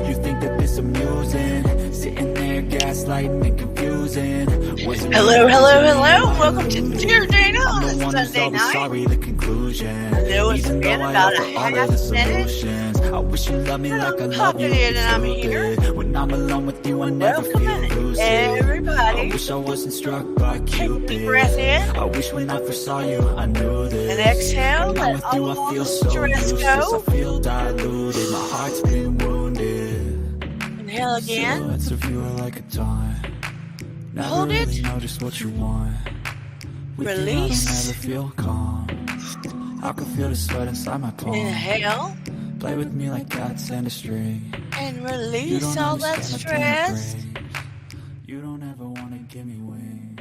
You think that this amusing? Sitting there gaslighting and confusing. Hello. Welcome to Dear Dana on a Sunday night. Sorry, the conclusion. I know it's been about a half minute. I wish you loved me like I love you. And I'm here. When I'm alone with you, I never feel lucid. Everybody. I wish I wasn't struck by Cupid. Deep breath in. I wish when I first saw you, I knew this. And exhale. Now Let with you, all I feel the so stress useless. go. I feel diluted. My heart's been wounded. Inhale again. Silhouettes of you are like a taunt. Never Hold it. really know just what you want. With Release. You, I don't ever feel calm. I can feel the sweat inside my palm. Inhale. Play with me like cats and a string. And release all that stress. You don't ever want to give me wings.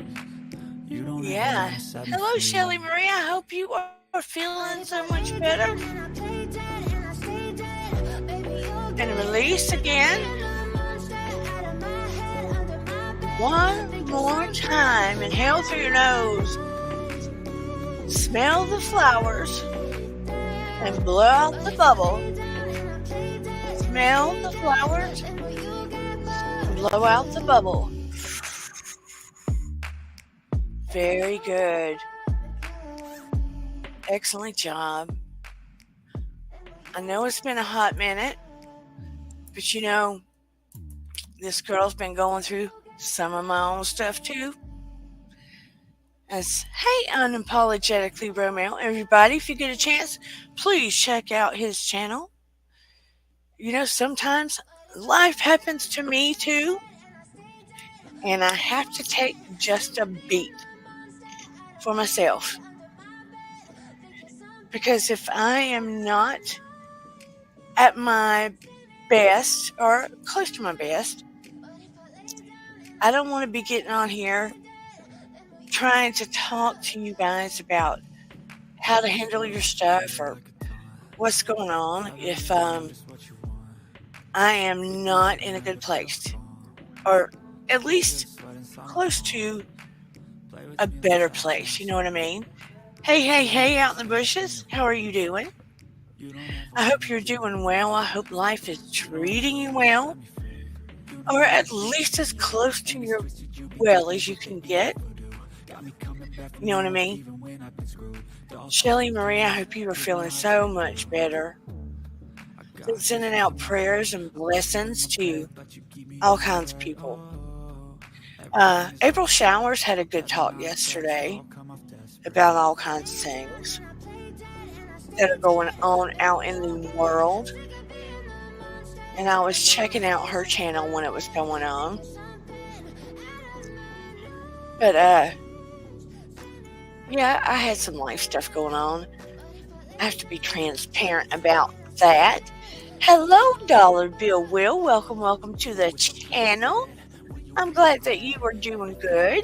You don't Yeah. Hello, Shelly Marie. I hope you are feeling so much better. And release again. One more time. Inhale through your nose. Smell the flowers. And blow out the bubble. Smell the flowers. And blow out the bubble. Very good. Excellent job. I know it's been a hot minute, but you know, this girl's been going through some of my own stuff too. As hey, Unapologetically Romeo, everybody, if you get a chance, please check out his channel. You know, sometimes life happens to me too, and I have to take just a beat for myself. Because if I am not at my best or close to my best, I don't want to be getting on here trying to talk to you guys about how to handle your stuff or what's going on if I am not in a good place, or at least close to a better place. You know what I mean? Hey, out in the bushes. How are you doing? I hope you're doing well. I hope life is treating you well, or at least as close to your well as you can get. You know what I mean? Shelly Marie, I hope you are feeling so much better. Been sending out prayers and blessings to all kinds of people. April Showers had a good talk yesterday about all kinds of things that are going on out in the world. And I was checking out her channel when it was going on. But, yeah, I had some life stuff going on. I have to be transparent about that. Hello, Dollar Bill Will. Welcome to the channel. I'm glad that you are doing good.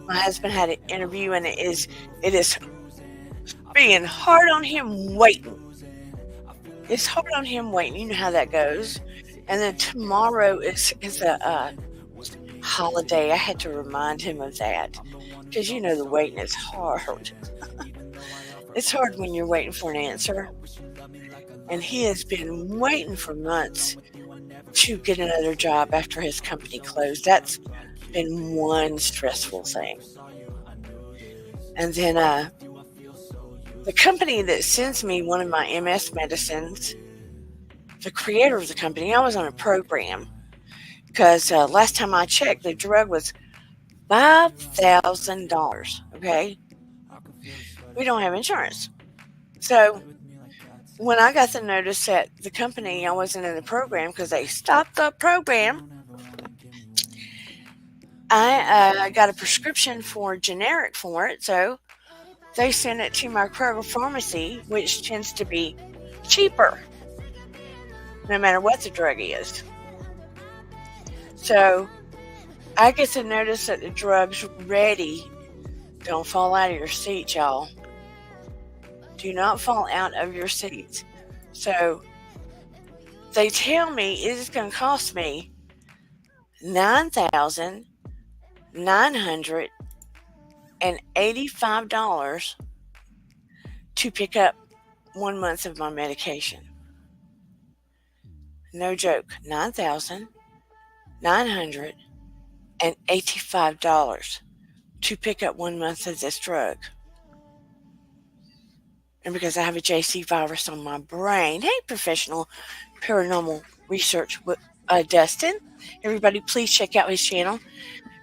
My husband had an interview, and it is being hard on him waiting. It's hard on him waiting. You know how that goes. And then tomorrow is a holiday. I had to remind him of that because you know the waiting is hard. It's hard when you're waiting for an answer. And he has been waiting for months to get another job after his company closed. That's been one stressful thing. And then the company that sends me one of my MS medicines, the creator of the company, I was on a program because last time I checked, the drug was $5,000. Okay, we don't have insurance, so when I got the notice that the company, I wasn't in the program because they stopped the program, I got a prescription for generic for it, so they sent it to my Kroger pharmacy, which tends to be cheaper, no matter what the drug is. So I get the notice that the drug's ready. Don't fall out of your seat, y'all. Do not fall out of your seats. So they tell me it is going to cost me $9,985 to pick up 1 month of my medication. No joke, $9,985 to pick up 1 month of this drug. And because I have a JC virus on my brain, hey, professional paranormal research, Dustin, everybody please check out his channel.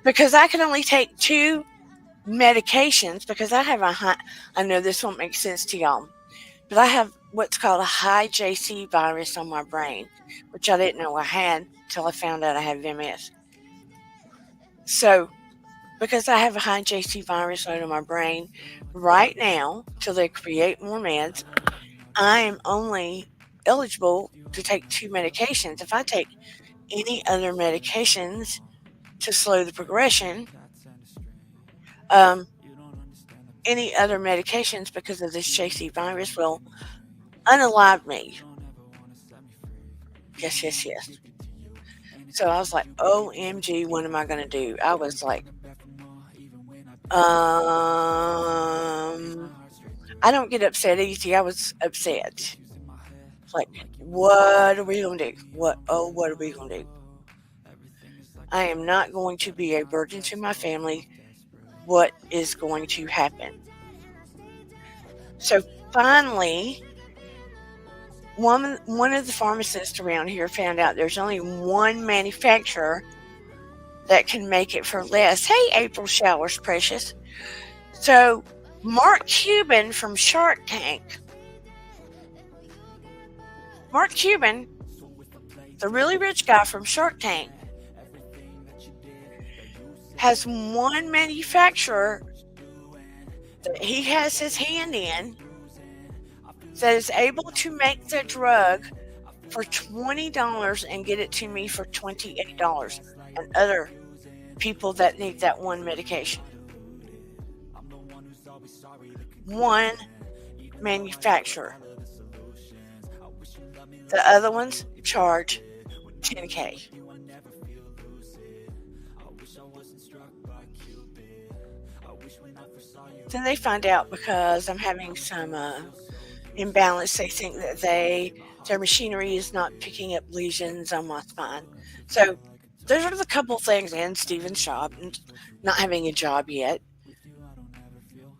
Because I can only take 2 medications because I have a high, I know this won't make sense to y'all, but I have what's called a high JC virus on my brain, which I didn't know I had till I found out I have MS. So, because I have a high JC virus load on my brain right now, till they create more meds, I am only eligible to take 2 medications. If I take any other medications to slow the progression, um, any other medications because of this JC virus will unalive me. Yes, yes, yes. So I was like, OMG, what am I going to do? I was like, I don't get upset easy. I was upset. Like, what are we going to do? What are we going to do? I am not going to be a burden to my family. What is going to happen? So finally, one of the pharmacists around here found out there's only one manufacturer that can make it for less. Hey, April Showers, precious. So Mark Cuban from Shark Tank. Mark Cuban, the really rich guy from Shark Tank, has one manufacturer that he has his hand in that is able to make the drug for $20 and get it to me for $28 and other people that need that one medication. One manufacturer. The other ones charge $10K. Then they find out because I'm having some imbalance. They think that their machinery is not picking up lesions on my spine. So those are the couple things, and Steven's job, and not having a job yet,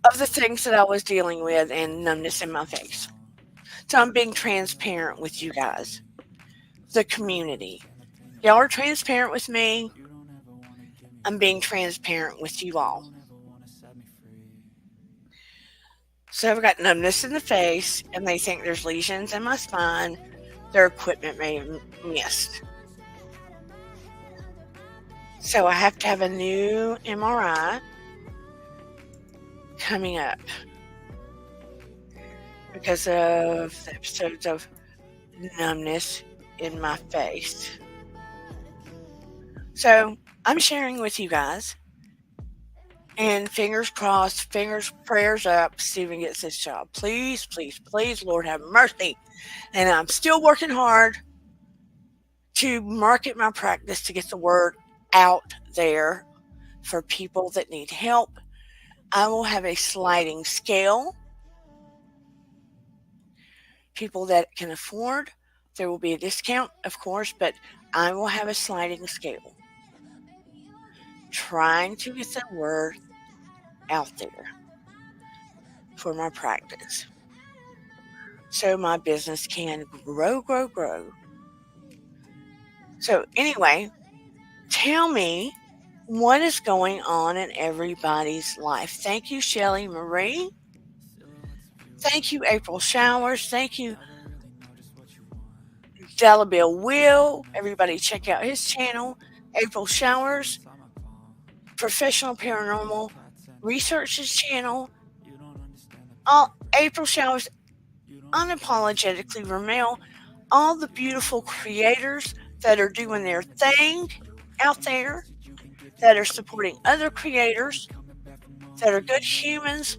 of the things that I was dealing with and numbness in my face. So I'm being transparent with you guys, the community. Y'all are transparent with me. I'm being transparent with you all. So I've got numbness in the face, and they think there's lesions in my spine. Their equipment may have missed. So I have to have a new MRI coming up because of the episodes of numbness in my face. So I'm sharing with you guys. And fingers crossed, prayers up, Steven gets this job. Please, please, please, Lord have mercy. And I'm still working hard to market my practice to get the word out there for people that need help. I will have a sliding scale. People that can afford, there will be a discount, of course, but I will have a sliding scale. Trying to get the word out there for my practice so my business can grow. So anyway, tell me what is going on in everybody's life. Thank you, Shelly Marie. Thank you, April Showers. Thank you, Delabill Will. Everybody check out his channel. April Showers, Professional Paranormal Research's channel. April Showers, Unapologetically Ramel. All the beautiful creators that are doing their thing out there, that are supporting other creators, that are good humans.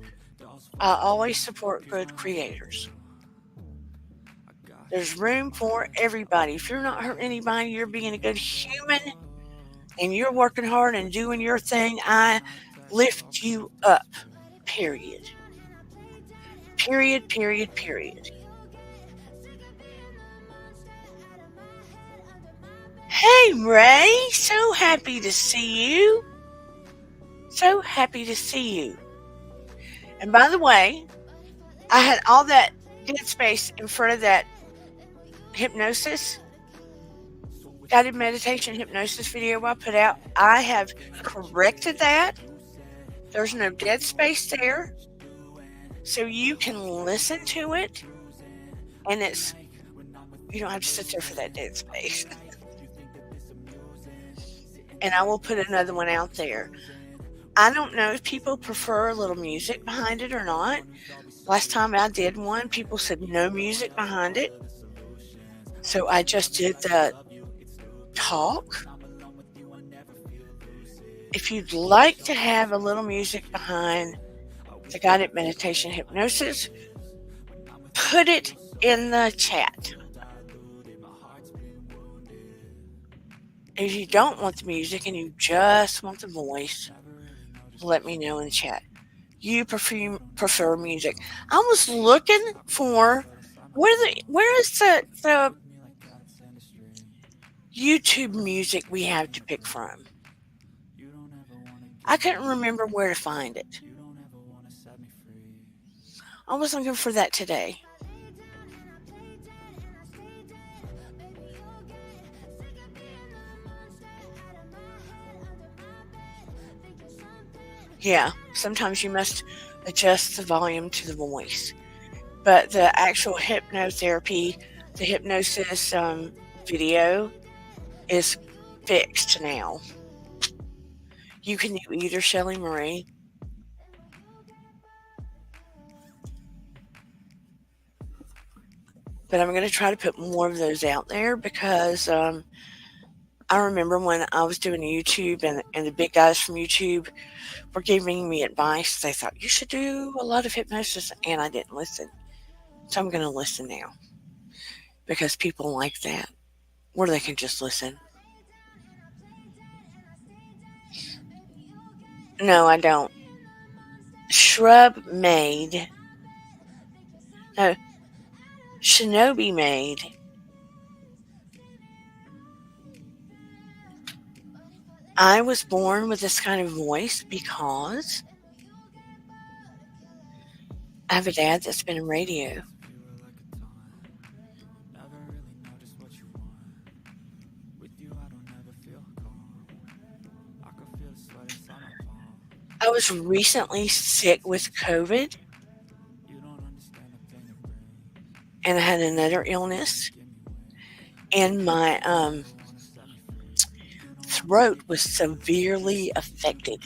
I always support good creators. There's room for everybody. If you're not hurting anybody, you're being a good human, and you're working hard and doing your thing, I lift you up. Period. Period, period, period. Hey, Ray. So happy to see you. So happy to see you. And by the way, I had all that dead space in front of that hypnosis, guided meditation hypnosis video I put out. I have corrected that. There's no dead space there. So you can listen to it, and you don't have to sit there for that dead space. And I will put another one out there. I don't know if people prefer a little music behind it or not. Last time I did one, people said no music behind it. So I just did the talk. If you'd like to have a little music behind the guided meditation hypnosis, put it in the chat. If you don't want the music and you just want the voice, let me know in the chat. You prefer music. I was looking for where is the YouTube music we have to pick from. I couldn't remember where to find it. I was looking for that today. Yeah, sometimes you must adjust the volume to the voice. But the actual hypnotherapy, the hypnosis video is fixed now. You can do either, Shelley Marie. But I'm going to try to put more of those out there because I remember when I was doing YouTube and the big guys from YouTube were giving me advice. They thought, you should do a lot of hypnosis, and I didn't listen. So I'm going to listen now because people like that, where they can just listen. No, I don't. Shrub Maid. No, Shinobi Maid. I was born with this kind of voice because I have a dad that's been in radio. I was recently sick with COVID, and I had another illness, and my throat was severely affected.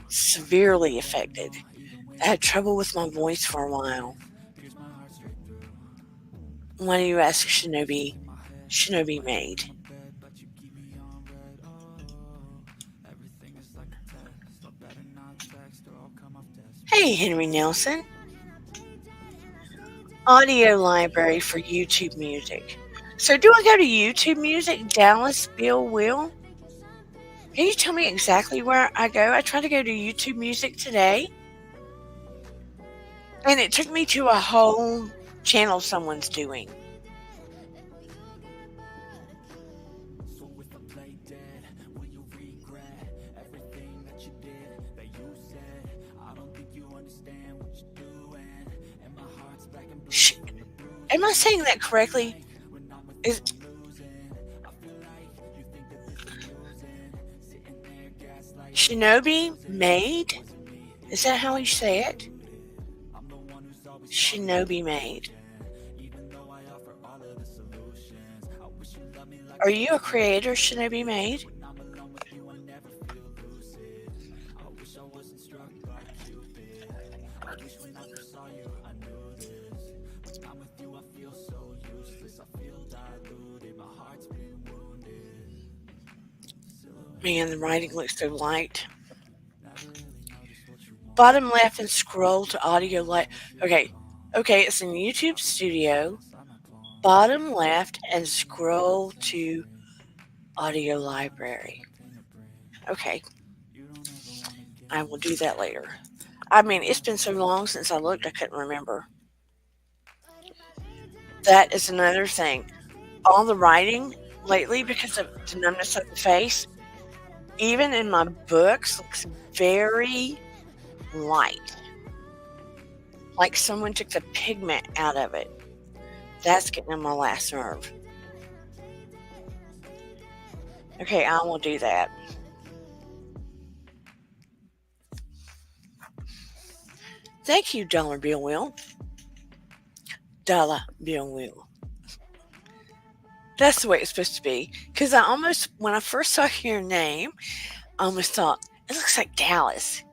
Severely affected. I had trouble with my voice for a while. Why do you ask, Shinobi? Shinobi Maid. Hey, Henry Nelson. Audio library for YouTube music. So do I go to YouTube music, Dallas Bill Will? Can you tell me exactly where I go? I tried to go to YouTube music today, and it took me to a whole channel someone's doing. Am I saying that correctly? Shinobi Maid? Is that how you say it? Shinobi Maid. Are you a creator, Shinobi Maid? Man, the writing looks so light. Bottom left and scroll to audio light. Okay, it's in YouTube Studio. Bottom left and scroll to audio library. Okay, I will do that later. I mean, it's been so long since I looked, I couldn't remember. That is another thing. All the writing lately because of the numbness of the face, even in my books, looks very light, like someone took the pigment out of it. That's getting on my last nerve. Okay, I will do that. Thank you, Dollar Bill Will. Dollar Bill Will. That's the way it's supposed to be. Because I almost, when I first saw your name, I almost thought, it looks like Dallas,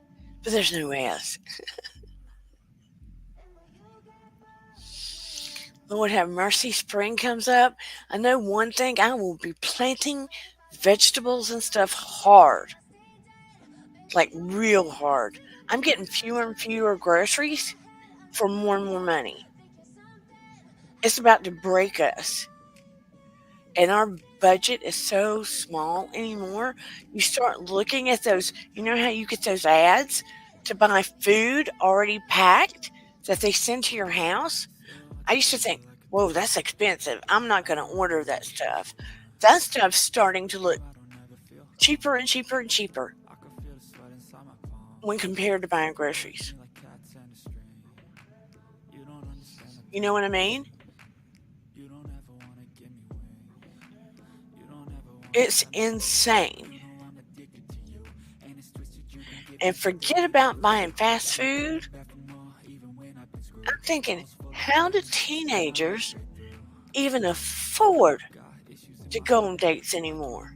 but there's no S. Lord have mercy, spring comes up. I know one thing, I will be planting vegetables and stuff hard, like real hard. I'm getting fewer and fewer groceries for more and more money. It's about to break us. And our budget is so small anymore. You start looking at those, you know how you get those ads to buy food already packed that they send to your house? I used to think, whoa, that's expensive. I'm not going to order that stuff. That stuff's starting to look cheaper and cheaper and cheaper when compared to buying groceries. You know what I mean? It's insane. And forget about buying fast food. I'm thinking, how do teenagers even afford to go on dates anymore?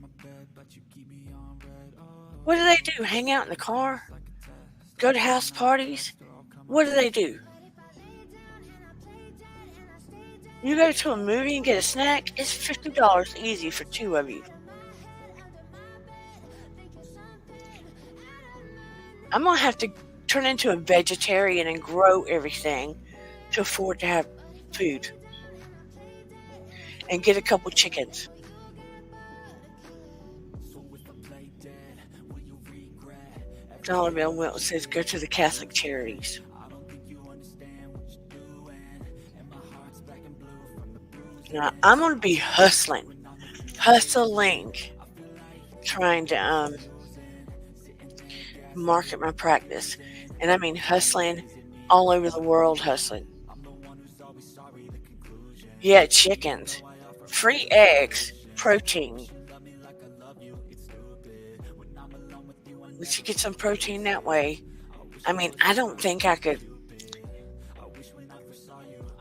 What do they do? Hang out in the car? Go to house parties? What do they do? You go to a movie and get a snack, it's $50 easy for two of you. I'm going to have to turn into a vegetarian and grow everything to afford to have food and get a couple chickens. Dollar Bill Will says go to the Catholic charities. Now, I'm going to be hustling, trying to market my practice. And I mean hustling all over the world, hustling. Yeah, chickens, free eggs, protein. Once you get some protein that way, I mean, I don't think I could.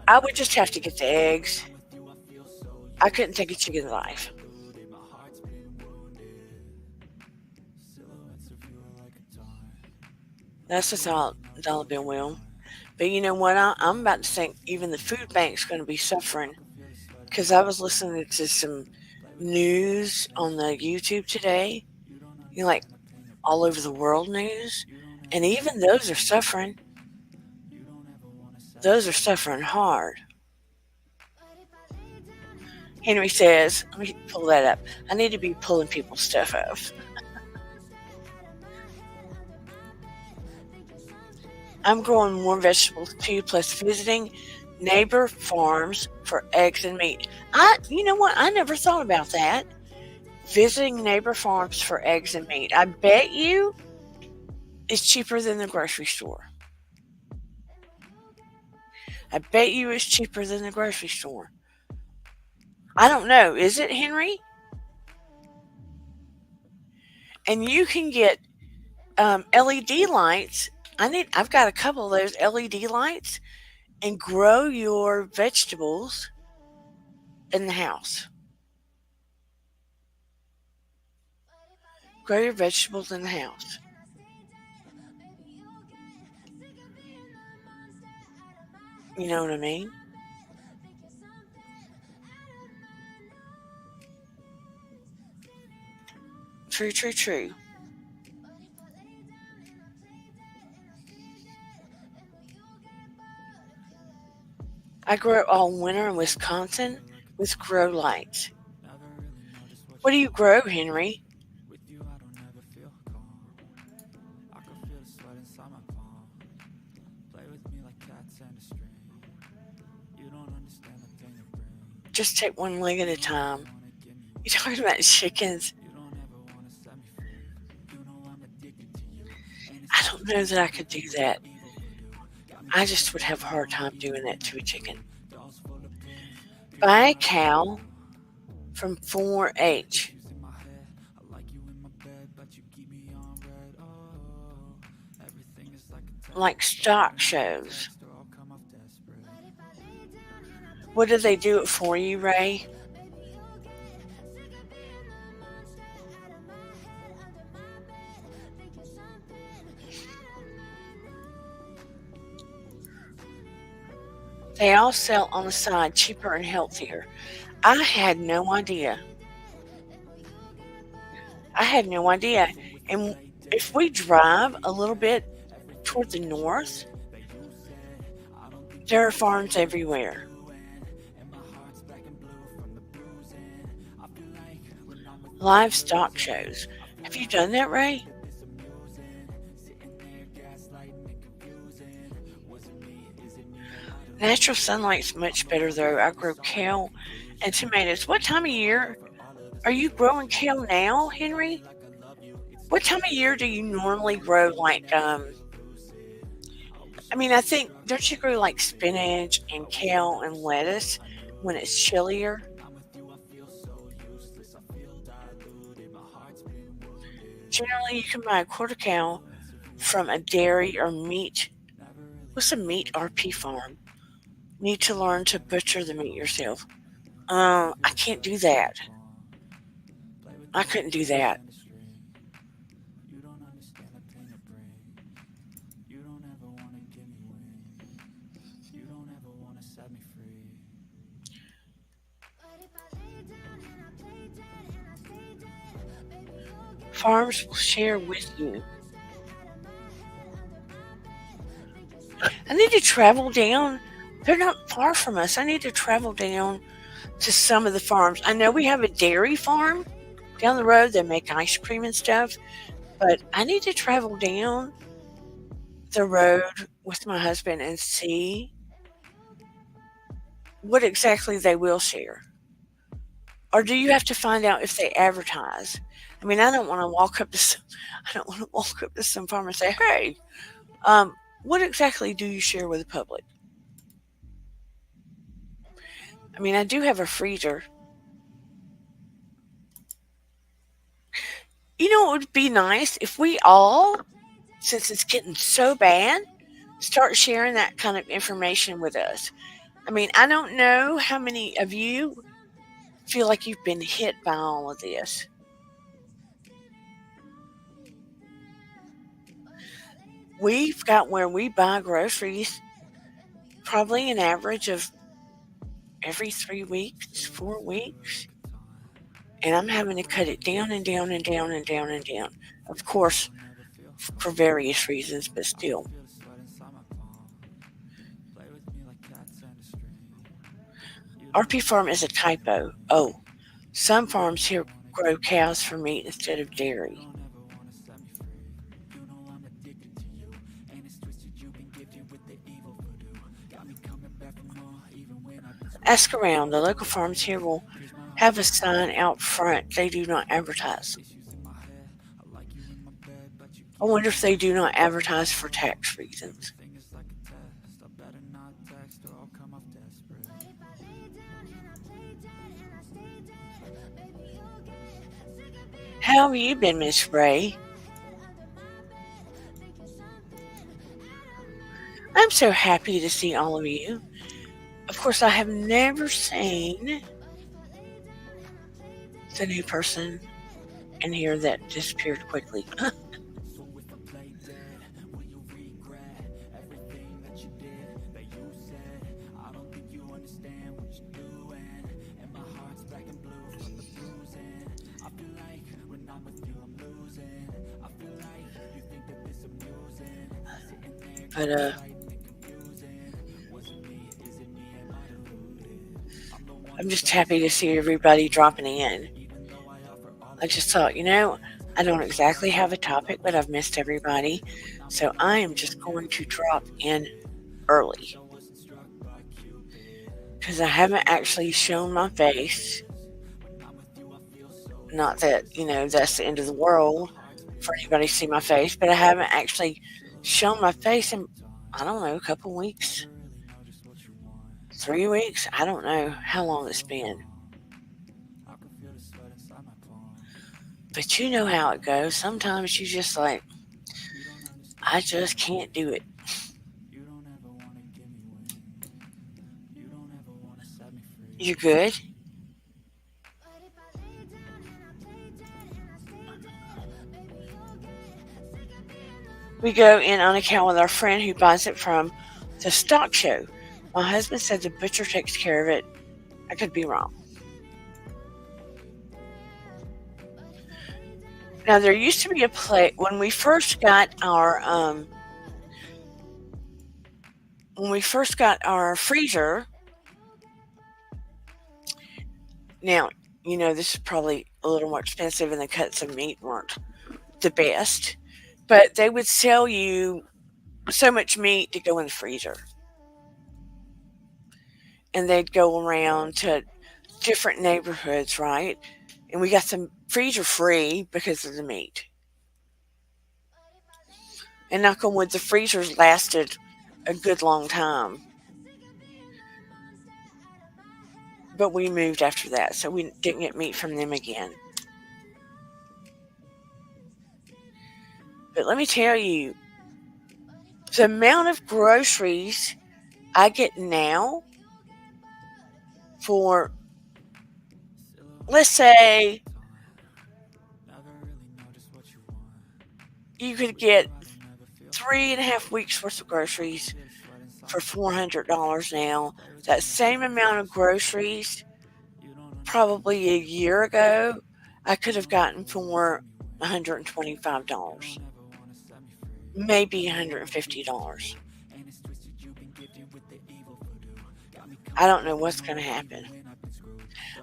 I would just have to get the eggs. I couldn't take a chicken life. That's just all Dollar Bill Will. But you know what? I'm about to think even the food bank's going to be suffering because I was listening to some news on the YouTube today, you know, like all over the world news, and even those are suffering. Those are suffering hard. Henry says, let me pull that up. I need to be pulling people's stuff up. I'm growing more vegetables too, plus visiting neighbor farms for eggs and meat. You know what? I never thought about that. Visiting neighbor farms for eggs and meat. I bet you it's cheaper than the grocery store. I bet you it's cheaper than the grocery store. I don't know. Is it, Henry? And you can get LED lights. I've got a couple of those LED lights and grow your vegetables in the house. Grow your vegetables in the house. You know what I mean? True, true, true. I grow all winter in Wisconsin with grow lights. What do you grow, Henry? Just take one leg at a time. You talking about chickens? I don't know that I could do that. I just would have a hard time doing that to a chicken. Buy a cow from 4-H, like stock shows. What do they do it for you, Ray? They all sell on the side cheaper and healthier. I had no idea. I had no idea. And if we drive a little bit toward the north, there are farms everywhere. Livestock shows. Have you done that, Ray? Natural sunlight's much better though. I grow kale and tomatoes. What time of year are you growing kale now, Henry? What time of year do you normally grow I mean, I think don't you grow like spinach and kale and lettuce when it's chillier? Generally, you can buy a quarter cow from a dairy or meat. What's a meat RP farm? Need to learn to butcher the meat yourself. I can't do that. I couldn't do that. Farms will share with you. I need to travel down. They're not far from us. I need to travel down to some of the farms. I know we have a dairy farm down the road that make ice cream and stuff, but I need to travel down the road with my husband and see what exactly they will share. Or do you have to find out if they advertise? I mean, I don't want to walk up to some, I don't want to walk up to some farmer and say, "Hey, what exactly do you share with the public?" I mean, I do have a freezer. You know, it would be nice if we all, since it's getting so bad, start sharing that kind of information with us. I mean, I don't know how many of you feel like you've been hit by all of this. We've got where we buy groceries probably an average of every 3 weeks, 4 weeks. And I'm having to cut it down and down and down and down and down. Of course, for various reasons, but still. RP farm is a typo. Oh, some farms here grow cows for meat instead of dairy. Ask around. The local farms here will have a sign out front. They do not advertise. I wonder if they do not advertise for tax reasons. How have you been, Miss Ray? I'm so happy to see all of you. Of course, I have never seen the new person in here that disappeared quickly. But I'm just happy to see everybody dropping in. I just thought, I don't exactly have a topic, but I've missed everybody. So I am just going to drop in early because I haven't actually shown my face Not that, that's the end of the world for anybody to see my face, but I haven't actually shown my face in, I don't know, a couple weeks, 3 weeks. I don't know how long it's been. But you know how it goes. Sometimes you just like, I just can't do it. You good? We go in on account with our friend who buys it from the stock show. My husband said the butcher takes care of it. I could be wrong. Now there used to be a place when we first got our freezer. Now, this is probably a little more expensive and the cuts of meat weren't the best, but they would sell you so much meat to go in the freezer. And they'd go around to different neighborhoods, right? And we got some freezer free because of the meat. And knock on wood, the freezers lasted a good long time. But we moved after that, so we didn't get meat from them again. But let me tell you, the amount of groceries I get now for, let's say, you could get 3.5 weeks worth of groceries for $400 now. That same amount of groceries, probably a year ago, I could have gotten for $125, maybe $150. I don't know what's going to happen.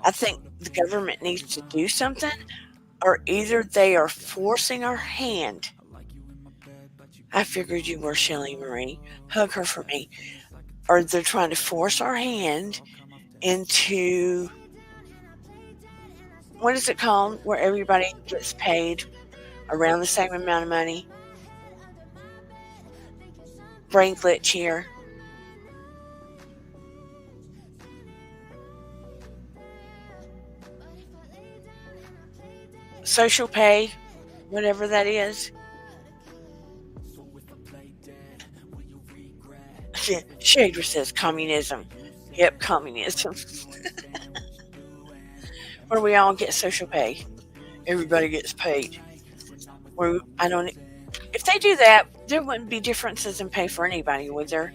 I think the government needs to do something, or either they are forcing our hand. I figured you were Shelly Marie. Hug her for me. Or they're trying to force our hand into, what is it called, where everybody gets paid around the same amount of money? Brain glitch here. Social pay, whatever that is. Shadra says communism. Yep, communism. Where we all get social pay. Everybody gets paid. If they do that, there wouldn't be differences in pay for anybody, would there?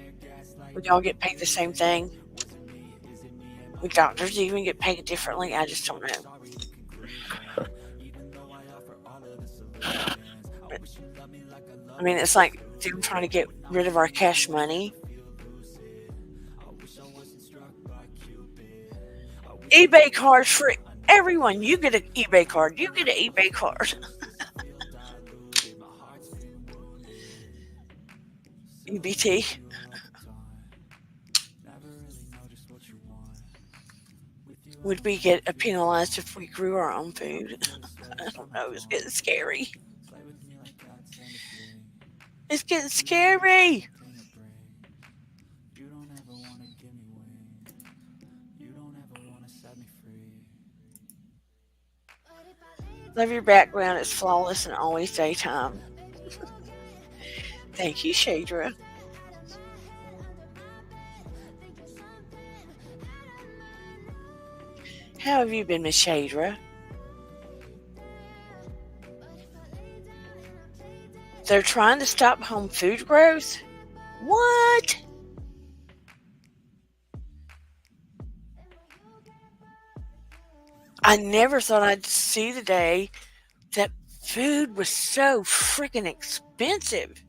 Would y'all get paid the same thing? Would doctors even get paid differently? I just don't know. I mean, it's like them trying to get rid of our cash money. eBay cards for everyone. You get an eBay card. You get an eBay card. EBT. Would we get penalized if we grew our own food? I don't know. It's getting scary. It's getting scary. Love your background. It's flawless and always daytime. Thank you, Shadra. How have you been, Miss Shadra? They're trying to stop home food growth? What? I never thought I'd see the day that food was so freaking expensive.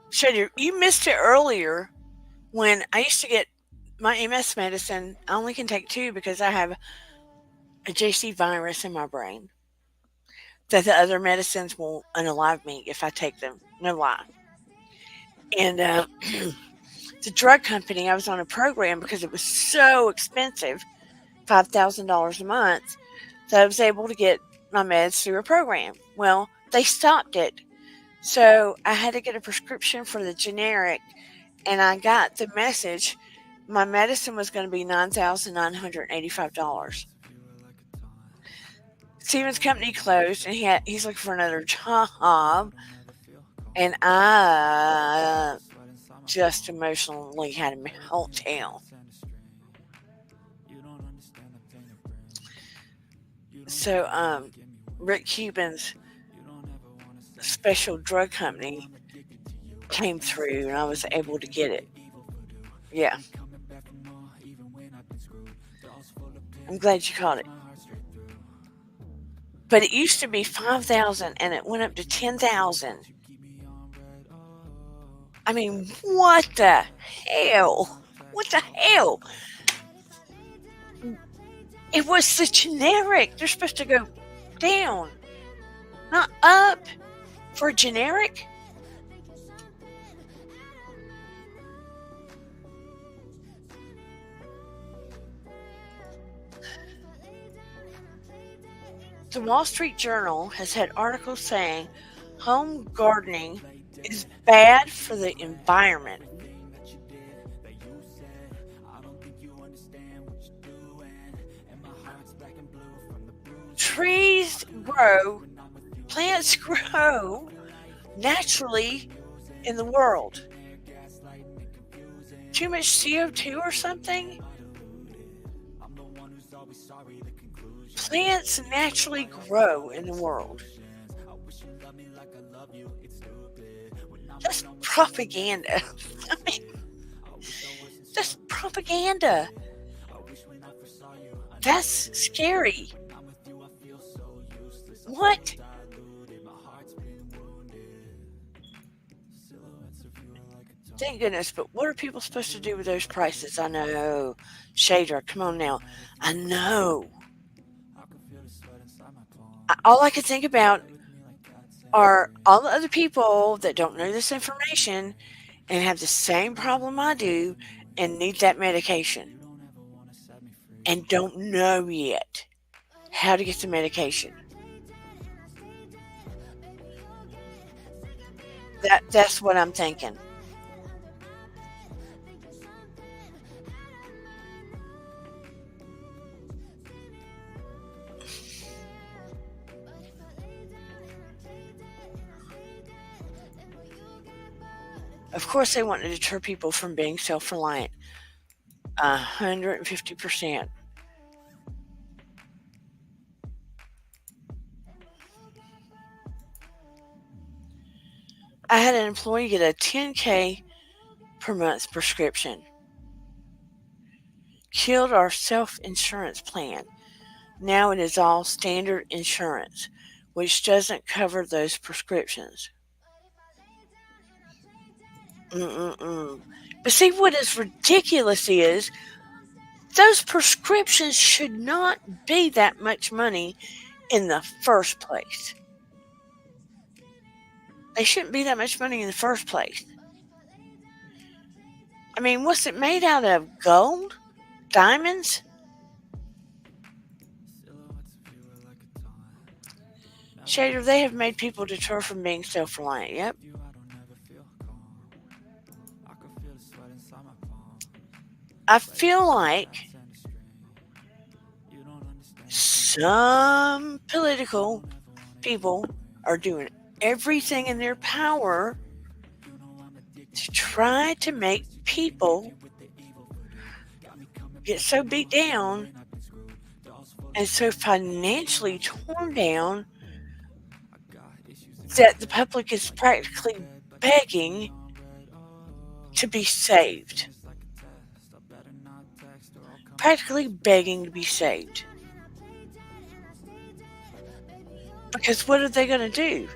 Shady, you missed it earlier when I used to get my MS medicine. I only can take 2 because I have a JC virus in my brain. That the other medicines will unalive me if I take them. No lie. And the drug company, I was on a program because it was so expensive $5,000 a month, that I was able to get my meds through a program. Well, they stopped it. So I had to get a prescription for the generic, and I got the message my medicine was going to be $9,985. Steven's company closed, and he's looking for another job, and I just emotionally had a meltdown. So, Rick Cuban's special drug company came through, and I was able to get it. Yeah, I'm glad you caught it. But it used to be 5,000, and it went up to 10,000. I mean, what the hell? What the hell? It was the generic. They're supposed to go down, not up for a generic. The Wall Street Journal has had articles saying home gardening is bad for the environment. Plants grow naturally in the world. Too much CO2 or something? Plants naturally grow in the world. That's propaganda. I mean, that's propaganda. That's scary. What? Thank goodness, but what are people supposed to do with those prices? I know. Shader, come on now. I know. All I could think about are all the other people that don't know this information and have the same problem I do and need that medication and don't know yet how to get the medication. That's what I'm thinking. Of course, they want to deter people from being self-reliant. 150%. I had an employee get a $10K per month prescription. Killed our self-insurance plan. Now it is all standard insurance, which doesn't cover those prescriptions. But see, what is ridiculous is those prescriptions should not be that much money in the first place. They shouldn't be that much money in the first place. I mean, what's it made out of? Gold? Diamonds? Shader, they have made people deter from being self-reliant. Yep. I feel like some political people are doing everything in their power to try to make people get so beat down and so financially torn down that the public is practically begging to be saved. Practically begging to be saved. Because what are they going to do?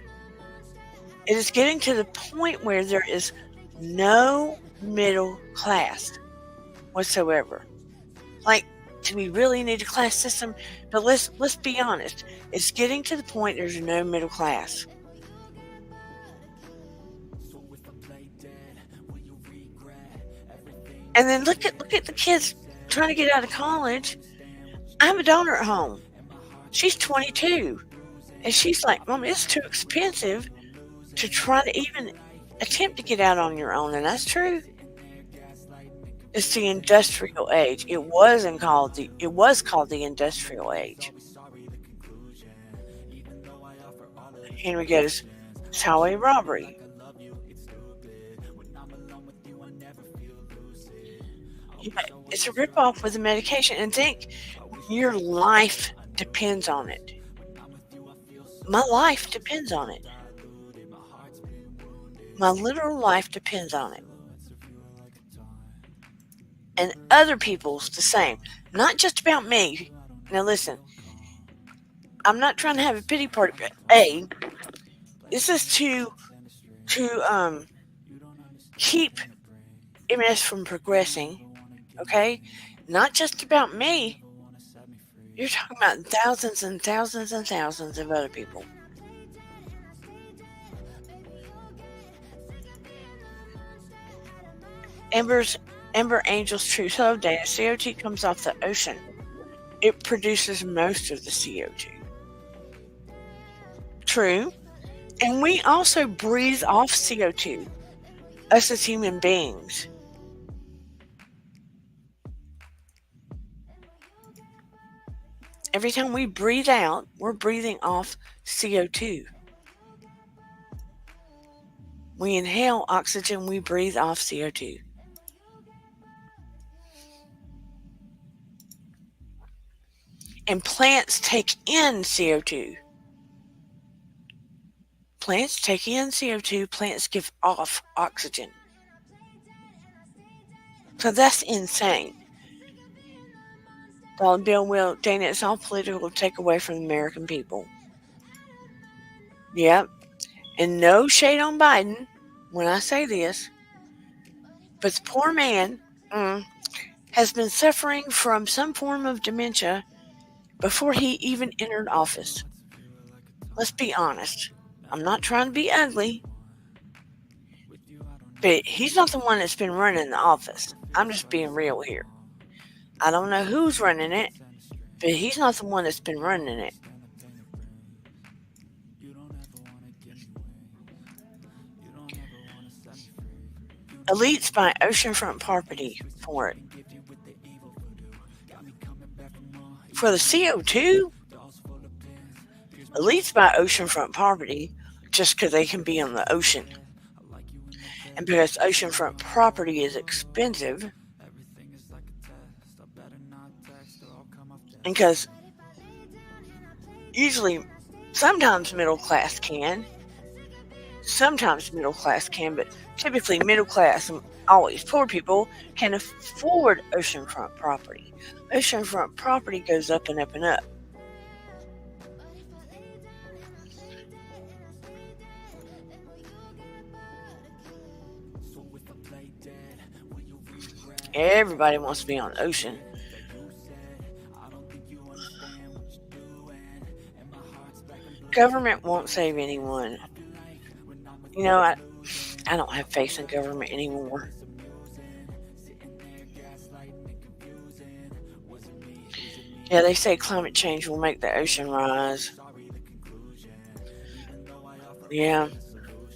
It is getting to the point where there is no middle class whatsoever. Like, do we really need a class system? But let's be honest. It's getting to the point there's no middle class. And then look at the kids trying to get out of college. I have a daughter at home. She's 22. And she's like, Mom, it's too expensive to try to even attempt to get out on your own. And that's true. It's the industrial age. It was called the industrial age. Henry goes, it's highway robbery. Yeah, it's a ripoff with the medication. And think your life depends on it. My life depends on it. My literal life depends on it. And other people's the same. Not just about me. Now listen, I'm not trying to have a pity party, but this is to keep MS from progressing. Okay? Not just about me. You're talking about thousands and thousands and thousands of other people. Ember Angel's True. Hello, Dana. CO2 comes off the ocean. It produces most of the CO2. True. And we also breathe off CO2, us as human beings. Every time we breathe out, we're breathing off CO2. We inhale oxygen, we breathe off CO2. And plants take in CO2. Plants take in CO2, plants give off oxygen. So that's insane. Dollar Bill will, Dana, it's all political to take away from the American people. Yep. And no shade on Biden when I say this, but the poor man has been suffering from some form of dementia before he even entered office. Let's be honest. I'm not trying to be ugly, but he's not the one that's been running the office. I'm just being real here. I don't know who's running it, but he's not the one that's been running it. Elites buy oceanfront property for it. For the CO2, elites buy oceanfront property just because they can be on the ocean. And because oceanfront property is expensive, and because usually, sometimes middle class can, but typically middle class and always poor people can afford oceanfront property. Oceanfront property goes up and up and up. Everybody wants to be on the ocean. Government won't save anyone. You know, I don't have faith in government anymore. Yeah, they say climate change will make the ocean rise. Yeah,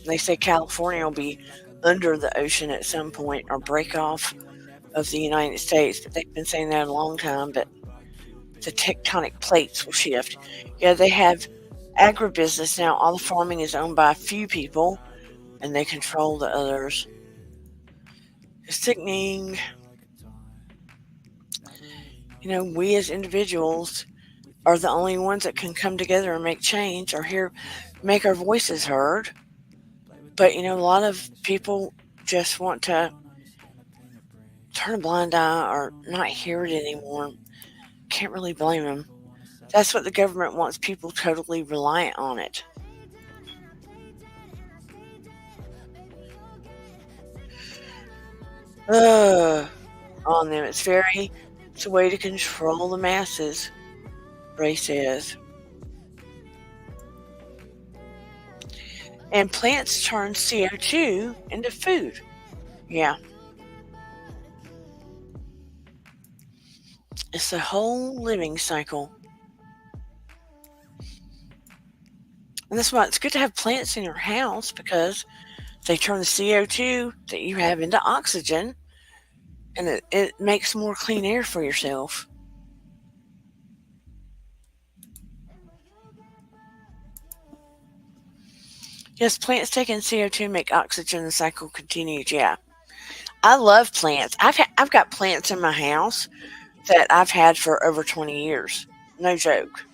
they say California will be under the ocean at some point or break off of the United States. But they've been saying that a long time, but the tectonic plates will shift. Yeah, they have agribusiness now. All the farming is owned by a few people, and they control the others. It's sickening. You know, we as individuals are the only ones that can come together and make change or make our voices heard. But, you know, a lot of people just want to turn a blind eye or not hear it anymore. Can't really blame them. That's what the government wants, people totally reliant on it. On them. It's a way to control the masses, Ray says. And plants turn CO2 into food. Yeah. It's the whole living cycle. And that's why it's good to have plants in your house because they turn the CO2 that you have into oxygen and it makes more clean air for yourself. Yes, plants take in CO2 make oxygen the cycle continues. Yeah. I love plants. I've got plants in my house that I've had for over 20 years. No joke.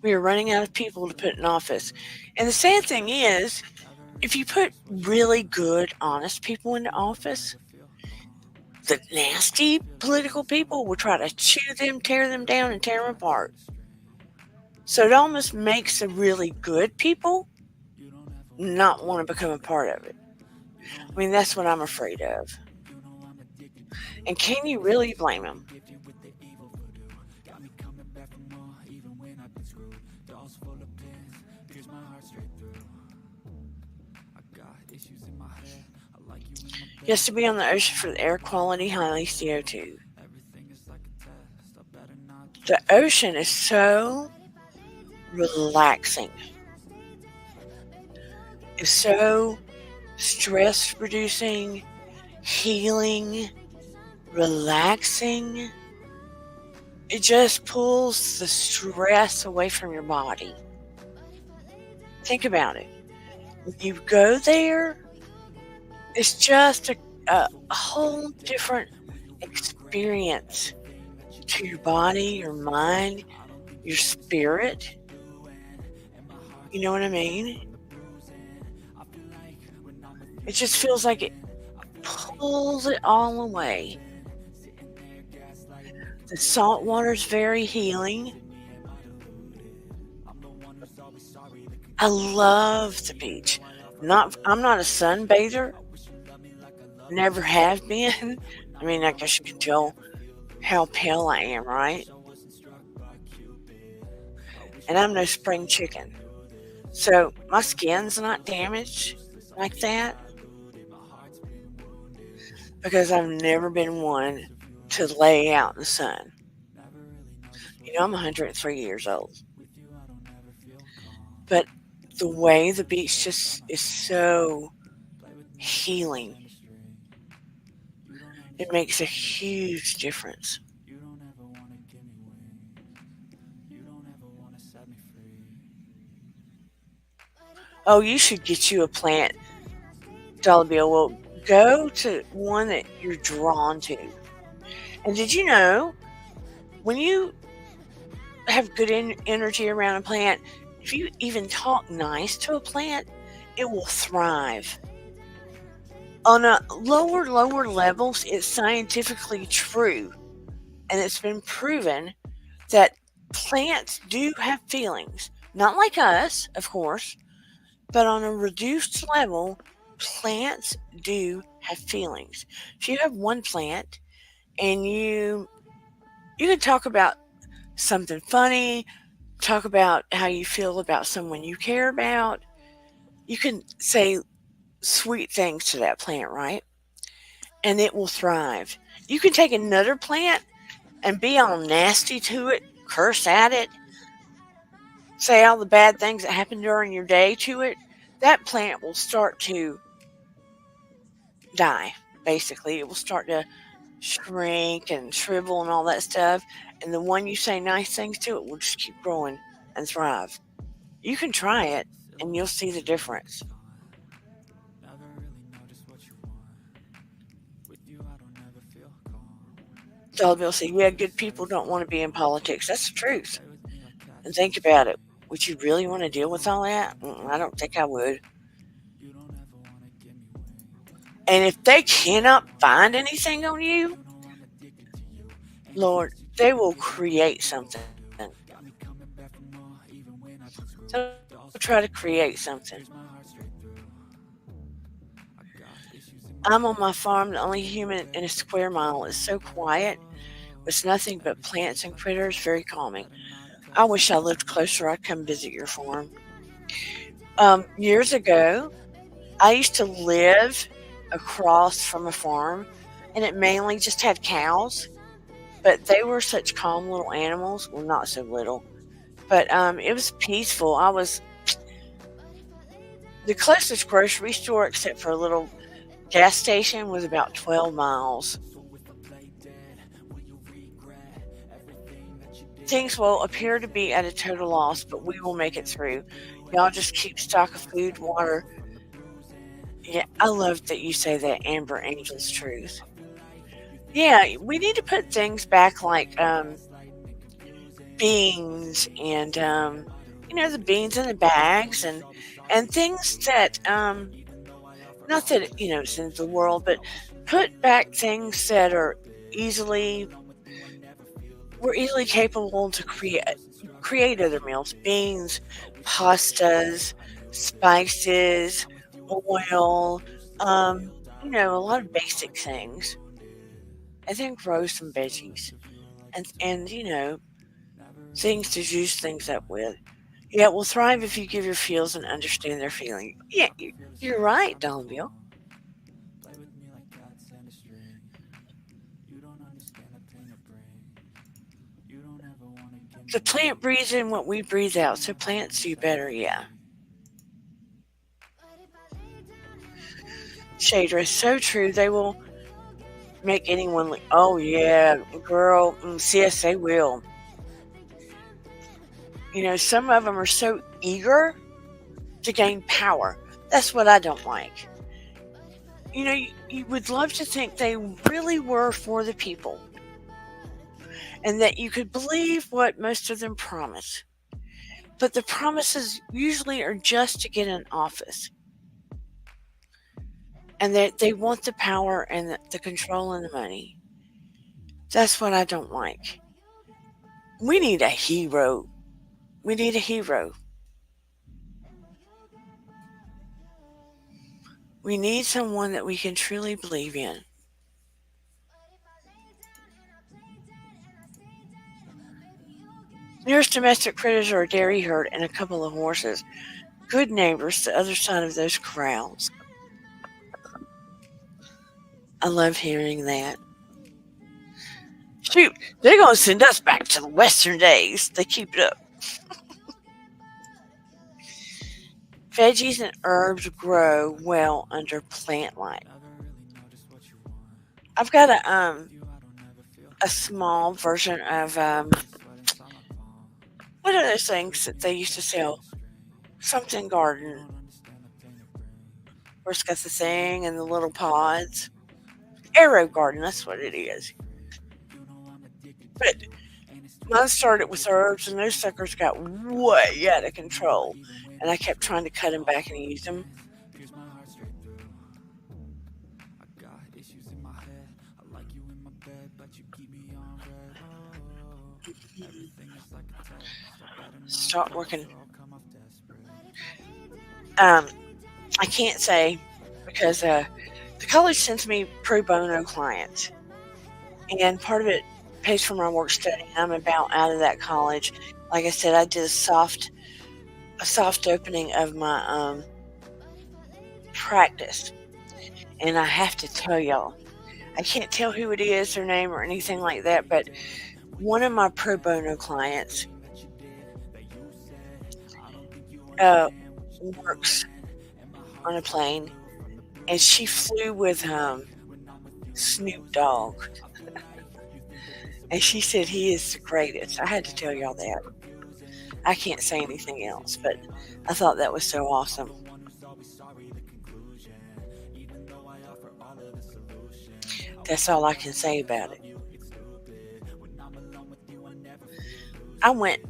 We are running out of people to put in office. And the sad thing is, if you put really good, honest people into office, the nasty political people will try to chew them, tear them down, and tear them apart. So it almost makes the really good people not want to become a part of it. I mean, that's what I'm afraid of. And can you really blame them? Yes, to be on the ocean for the air quality, highly CO2. The ocean is so relaxing. It's so stress reducing, healing, relaxing. It just pulls the stress away from your body. Think about it. When you go there, it's just a whole different experience to your body, your mind, your spirit. You know what I mean? It just feels like it pulls it all away. The salt water's very healing. I love the beach. I'm not a sunbather. Never have been. I mean, I guess you can tell how pale I am, right? And I'm no spring chicken. So my skin's not damaged like that because I've never been one to lay out in the sun. You know, I'm 103 years old. But the way the beach just is so healing, it makes a huge difference. Oh, you should get you a plant, Dollar Bill. Well, go to one that you're drawn to. And did you know when you have good energy around a plant, if you even talk nice to a plant, it will thrive. On a lower levels, it's scientifically true, and it's been proven that plants do have feelings. Not like us, of course, but on a reduced level, plants do have feelings. If you have one plant and you can talk about something funny, talk about how you feel about someone you care about. You can say sweet things to that plant, right? And it will thrive. You can take another plant and be all nasty to it, curse at it, say all the bad things that happened during your day to it. That plant will start to die, basically. It will start to shrink and shrivel and all that stuff. And the one you say nice things to, it will just keep growing and thrive. You can try it and you'll see the difference. Dollar Bill said, yeah, good people don't want to be in politics. That's the truth. And think about it. Would you really want to deal with all that? I don't think I would. And if they cannot find anything on you, Lord, they will create something. They'll try to create something. I'm on my farm, the only human in a square mile. It's so quiet. with nothing but plants and critters, very calming. I wish I lived closer. I'd come visit your farm. Years ago, I used to live across from a farm, and it mainly just had cows, but they were such calm little animals. Well, not so little, but it was peaceful. I was the closest grocery store, except for a little gas station, was about 12 miles. Things will appear to be at a total loss, but we will make it through. Y'all just keep stock of food, water. Yeah, I love that you say that, Amber Angel's truth. Yeah, we need to put things back like beans and the beans in the bags and things that not that it's in the world, but put back things that are easily we're easily capable to create other meals, beans, pastas, spices, oil, a lot of basic things, and then grow some veggies and things to juice things up with. Yeah, will thrive if you give your feels and understand their feeling. Yeah, you're right, Donville. The plant breathes in what we breathe out, so plants do better, yeah. Shader is so true. They will make anyone like, oh yeah, girl, yes, they will. Some of them are so eager to gain power. That's what I don't like. You would love to think they really were for the people and that you could believe what most of them promise. But the promises usually are just to get in office. And they want the power and the control and the money. That's what I don't like. We need a hero. We need a hero. We need someone that we can truly believe in. Nearest domestic critters are a dairy herd and a couple of horses. Good neighbors, the other side of those corrals. I love hearing that. Shoot, they're going to send us back to the Western days. They keep it up. Veggies and herbs grow well under plant light. I've got a small version of what are those things that they used to sell? Something garden, where it's got the thing and the little pods. Arrow garden, that's what it is. But mine started with herbs, and those suckers got way out of control. And I kept trying to cut them back and use them. Start working. I can't say because the college sends me pro bono clients, and part of it pays for my work study. I'm about out of that college. Like I said, I did a soft opening of my practice, and I have to tell y'all, I can't tell who it is, their name, or anything like that, but one of my pro bono clients works on a plane, and she flew with Snoop Dogg, and she said he is the greatest. I had to tell y'all that. I can't say anything else, but I thought that was so awesome. That's all I can say about it. I went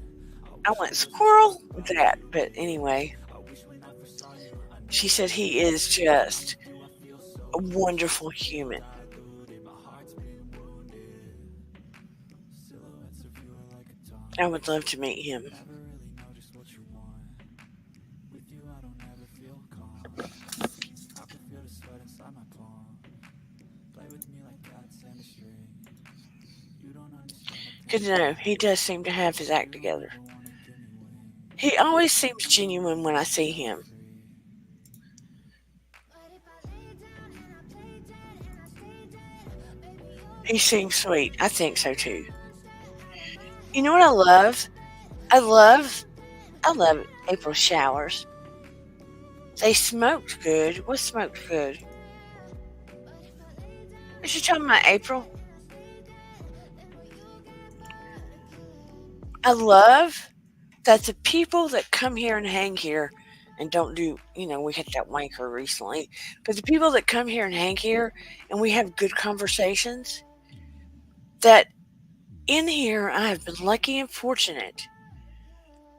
I went squirrel with that, but anyway, she said he is just a wonderful human. I would love to meet him. Because no, he does seem to have his act together. He always seems genuine when I see him. He seems sweet. I think so too. You know what I love? I love I love April showers. They smoked good. What smoked good? What you talking about, April? I love that the people that come here and hang here and don't do, we hit that wanker recently, but the people that come here and hang here and we have good conversations, that in here I have been lucky and fortunate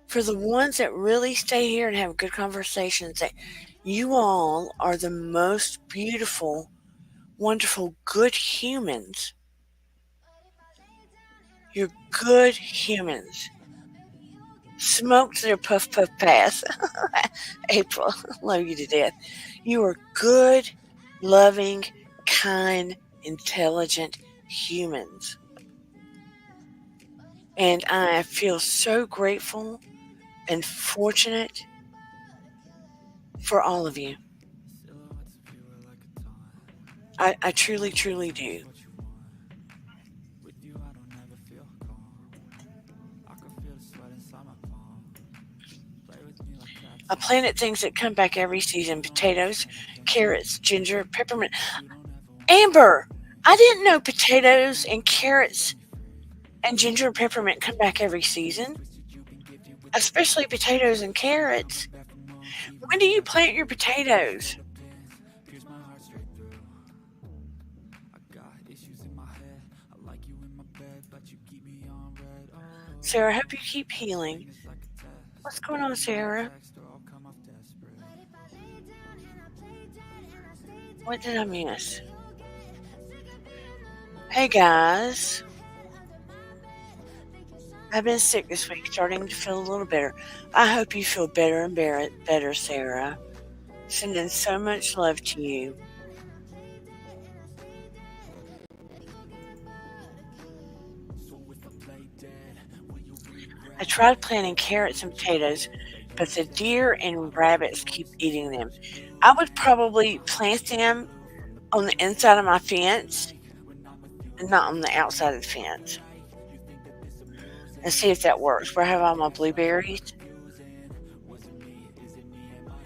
for the ones that really stay here and have good conversations, that you all are the most beautiful, wonderful, good humans. You're good humans. Smoke to their puff puff pass. April, love you to death. You are good, loving, kind, intelligent humans. And I feel so grateful and fortunate for all of you. I truly, truly do. I planted things that come back every season: potatoes, carrots, ginger, peppermint. Amber, I didn't know potatoes and carrots and ginger and peppermint come back every season, especially potatoes and carrots. When do you plant your potatoes? Sarah, I hope you keep healing. What's going on, Sarah? What did I miss? Hey guys. I've been sick this week, starting to feel a little better. I hope you feel better and better, Sarah. Sending so much love to you. I tried planting carrots and potatoes, but the deer and rabbits keep eating them. I would probably plant them on the inside of my fence and not on the outside of the fence, and see if that works. Where I have all my blueberries.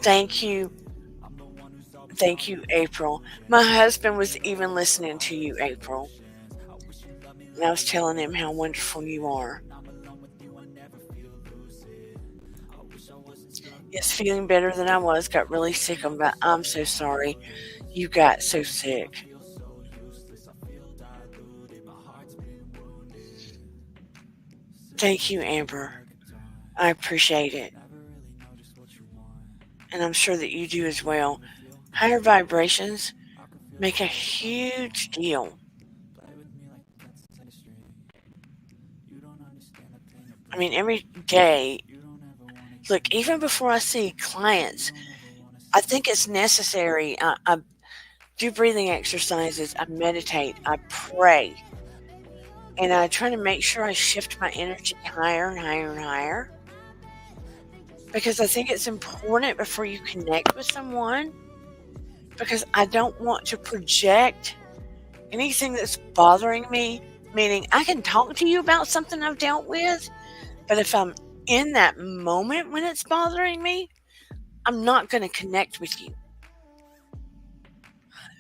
Thank you. Thank you, April. My husband was even listening to you, April. And I was telling him how wonderful you are. Yes, feeling better than I was. Got really sick. I'm so sorry you got so sick. Thank you, Amber. I appreciate it. And I'm sure that you do as well. Higher vibrations make a huge deal. I mean, every day, look, even before I see clients, I think it's necessary. I do breathing exercises, I meditate, I pray, and I try to make sure I shift my energy higher and higher and higher, because I think it's important before you connect with someone, because I don't want to project anything that's bothering me. Meaning, I can talk to you about something I've dealt with, but if I'm in that moment when it's bothering me, I'm not going to connect with you,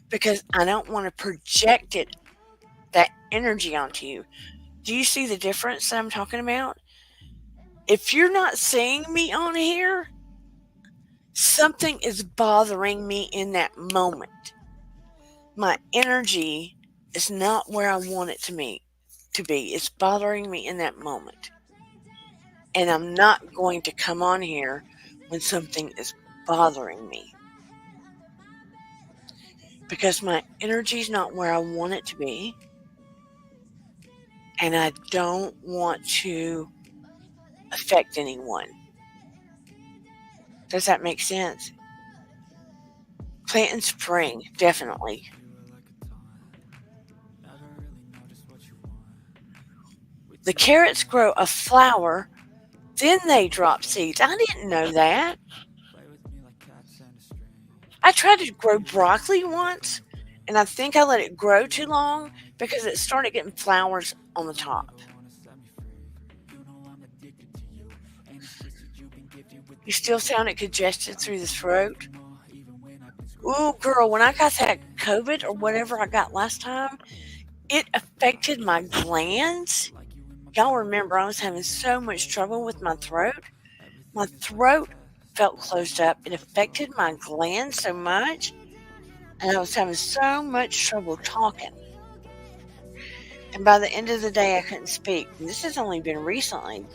because I don't want to project that energy onto you. Do you see the difference that I'm talking about? If you're not seeing me on here, something is bothering me in that moment. My energy is not where I want it to be. It's bothering me in that moment. And I'm not going to come on here when something is bothering me, because my energy is not where I want it to be, and I don't want to affect anyone. Does that make sense? Plant in spring, definitely. The carrots grow a flower, then they drop seeds. I didn't know that. I tried to grow broccoli once, and I think I let it grow too long because it started getting flowers on the top. You still sounded congested through the throat? Ooh, girl, when I got that COVID or whatever I got last time, it affected my glands. Y'all remember I was having so much trouble with my throat? My throat felt closed up. It affected my glands so much, and I was having so much trouble talking. And by the end of the day, I couldn't speak. And this has only been recently.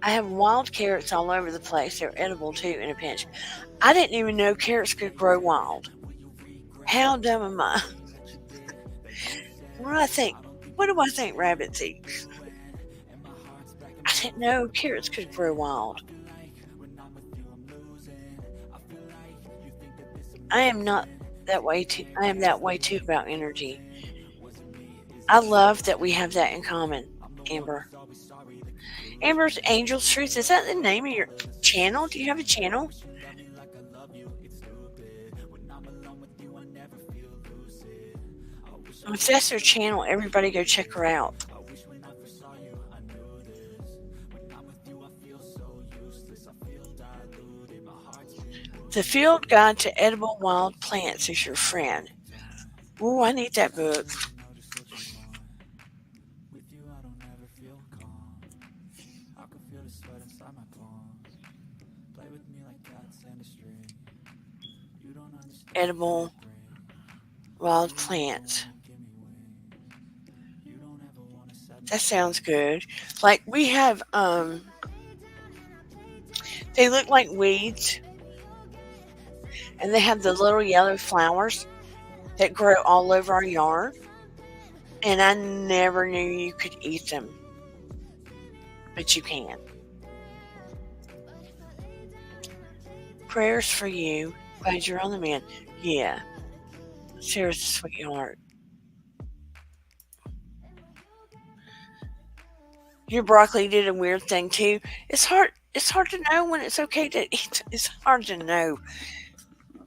I have wild carrots all over the place. They're edible too in a pinch. I didn't even know carrots could grow wild. How dumb am I? What do I think? What do I think rabbits eat? I didn't know carrots could grow wild. I am not that way too. I am that way too about energy. I love that we have that in common, Amber. Amber's Angel's Truth. Is that the name of your channel? Do you have a channel? If that's her channel, everybody go check her out. The Field Guide to Edible Wild Plants is your friend. Ooh, I need that book. Edible wild plants. That sounds good. Like we have, they look like weeds, and they have the little yellow flowers that grow all over our yard. And I never knew you could eat them, but you can. Prayers for you. Glad you're on the mend. Yeah, Sarah's a sweetheart. Your broccoli did a weird thing too. It's hard. It's hard to know when it's okay to eat. It's hard to know.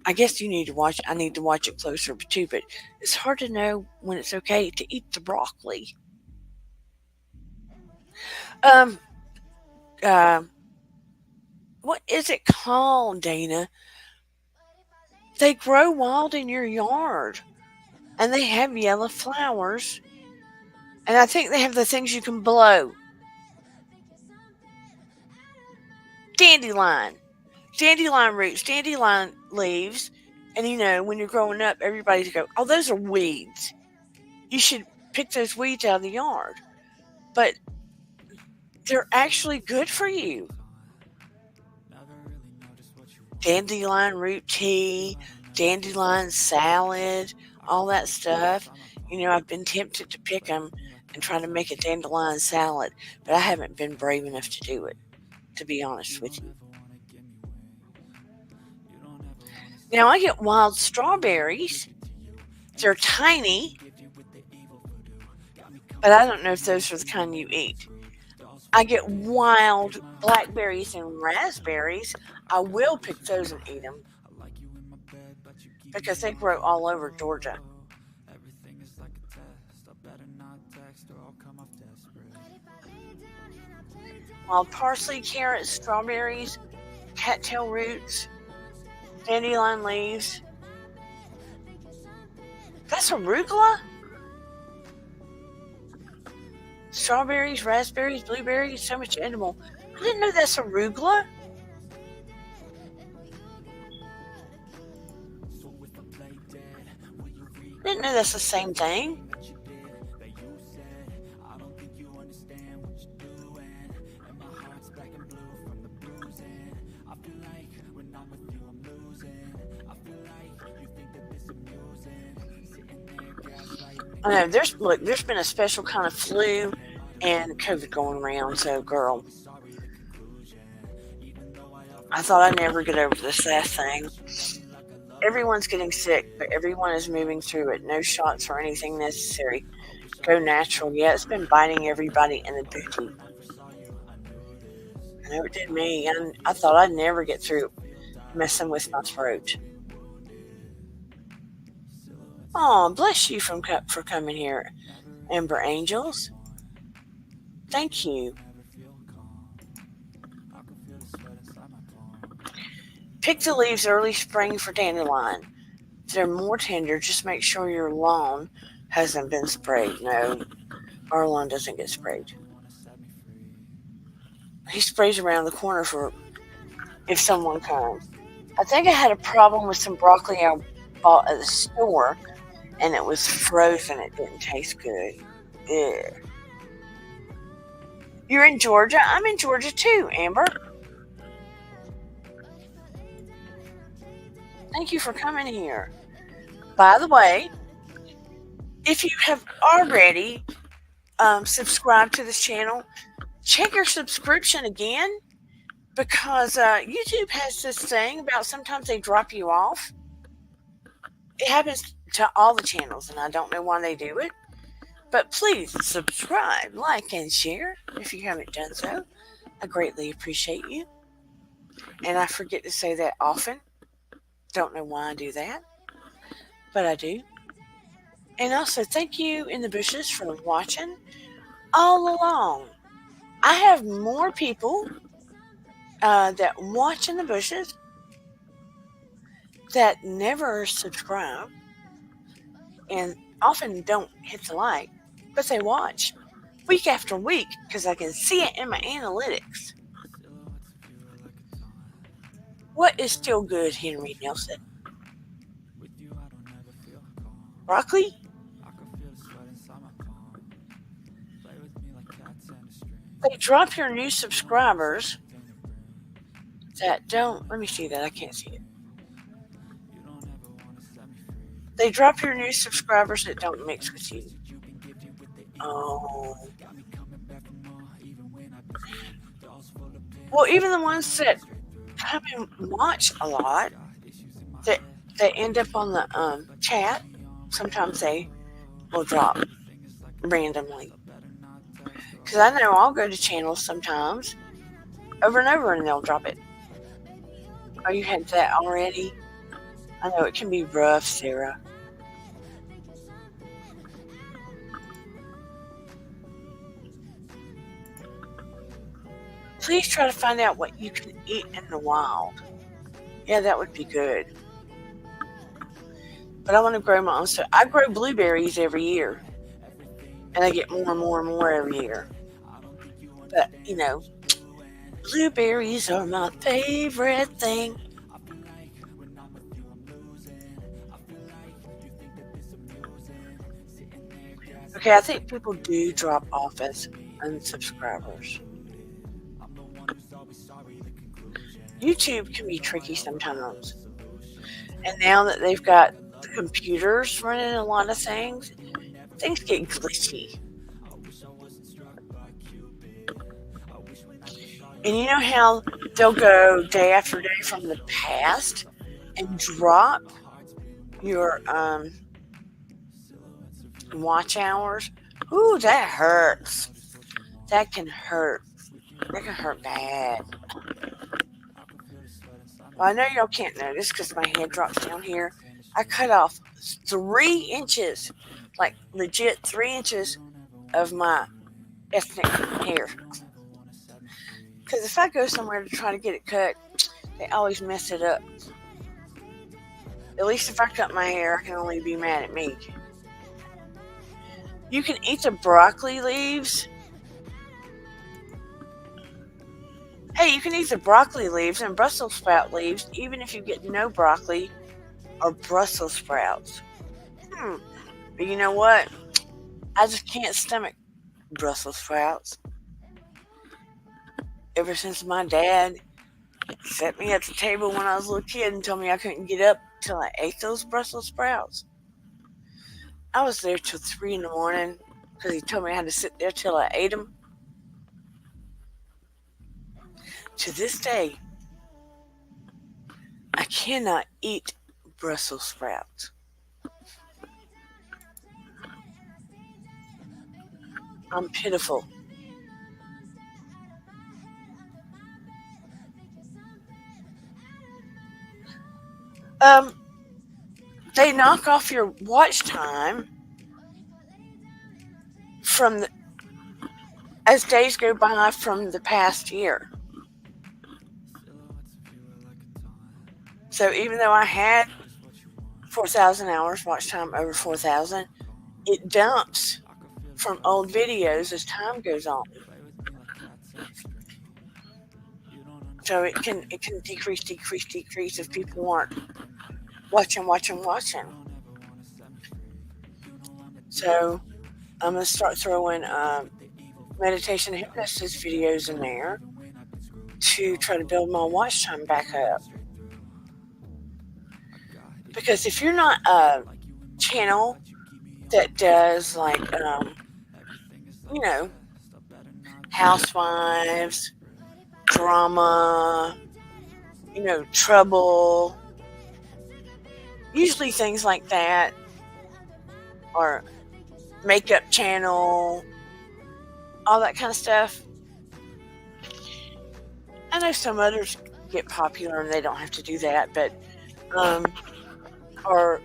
I guess you need to watch. I need to watch it closer too. But it's hard to know when it's okay to eat the broccoli. Um. What is it called, Dana? They grow wild in your yard, and they have yellow flowers. And I think they have the things you can blow. Dandelion. Dandelion roots, dandelion leaves. And you know, when you're growing up, everybody's go, oh, those are weeds. You should pick those weeds out of the yard. But they're actually good for you. Dandelion root tea, dandelion salad, all that stuff. You know, I've been tempted to pick them and try to make a dandelion salad, but I haven't been brave enough to do it, to be honest with you. Now I get wild strawberries. They're tiny, but I don't know if those are the kind you eat. I get wild blackberries and raspberries. I will pick those and eat them because they grow all over Georgia. Wild parsley, carrots, strawberries, cattail roots, dandelion leaves. That's arugula? Strawberries, raspberries, blueberries, so much edible. I didn't know that's arugula. I didn't know that's the same thing. I know there's been a special kind of flu and COVID going around. So, girl, I thought I'd never get over this last thing. Everyone's getting sick, but everyone is moving through it. No shots or anything necessary. Go natural. Yeah, it's been biting everybody in the booty. I know it did me, and I thought I'd never get through messing with my throat. Oh, bless you for coming here, Amber Angels. Thank you. Pick the leaves early spring for dandelion. They're more tender. Just make sure your lawn hasn't been sprayed. No, our lawn doesn't get sprayed. He sprays around the corner for if someone comes. I think I had a problem with some broccoli I bought at the store, and it was frozen. It didn't taste good. Yeah. You're in Georgia? I'm in Georgia too, Amber. Thank you for coming here. By the way, if you have already subscribed to this channel, check your subscription again, because YouTube has this thing about sometimes they drop you off. It happens to all the channels, and I don't know why they do it. But please subscribe, like, and share if you haven't done so. I greatly appreciate you. And I forget to say that often. Don't know why I do that, but I do. And also, thank you in the bushes for watching all along. I have more people that watch in the bushes that never subscribe and often don't hit the like, but they watch week after week because I can see it in my analytics. What is still good, Henry Nelson? Broccoli? They drop your new subscribers that don't. Let me see that. I can't see it. They drop your new subscribers that don't mix with you. Oh. Well, even the ones that come and watch a lot, that end up on the chat, sometimes they will drop randomly. Because I know I'll go to channels sometimes over and over and they'll drop it. Oh, you had that already? I know it can be rough, Sarah. Please try to find out what you can eat in the wild. Yeah, that would be good. But I want to grow my own stuff. I grow blueberries every year. And I get more and more and more every year. But, you know, blueberries are my favorite thing. Okay, I think people do drop off as unsubscribers. YouTube can be tricky sometimes. And now that they've got the computers running a lot of things get glitchy. And you know how they'll go day after day from the past and drop your watch hours? Ooh, that hurts. That can hurt. That can hurt bad. Well, I know y'all can't notice because my head drops down here. I cut off 3 inches, like legit 3 inches of my ethnic hair. Because if I go somewhere to try to get it cut, they always mess it up. At least if I cut my hair, I can only be mad at me. You can eat the broccoli leaves. Hey, you can eat the broccoli leaves and Brussels sprout leaves even if you get no broccoli or Brussels sprouts. But you know what? I just can't stomach Brussels sprouts. Ever since my dad set me at the table when I was a little kid and told me I couldn't get up till I ate those Brussels sprouts. I was there till 3 in the morning because he told me I had to sit there till I ate them. To this day, I cannot eat Brussels sprouts. I'm pitiful. Um, they knock off your watch time from the, as days go by from the past year. So even though I had 4,000 hours watch time, over 4,000, it dumps from old videos as time goes on. So it can decrease if people aren't watching. So I'm gonna start throwing meditation and hypnosis videos in there to try to build my watch time back up. Because if you're not a channel that does like you know, housewives, drama, trouble, usually things like that, or makeup channel, all that kind of stuff. I know some others get popular and they don't have to do that, but or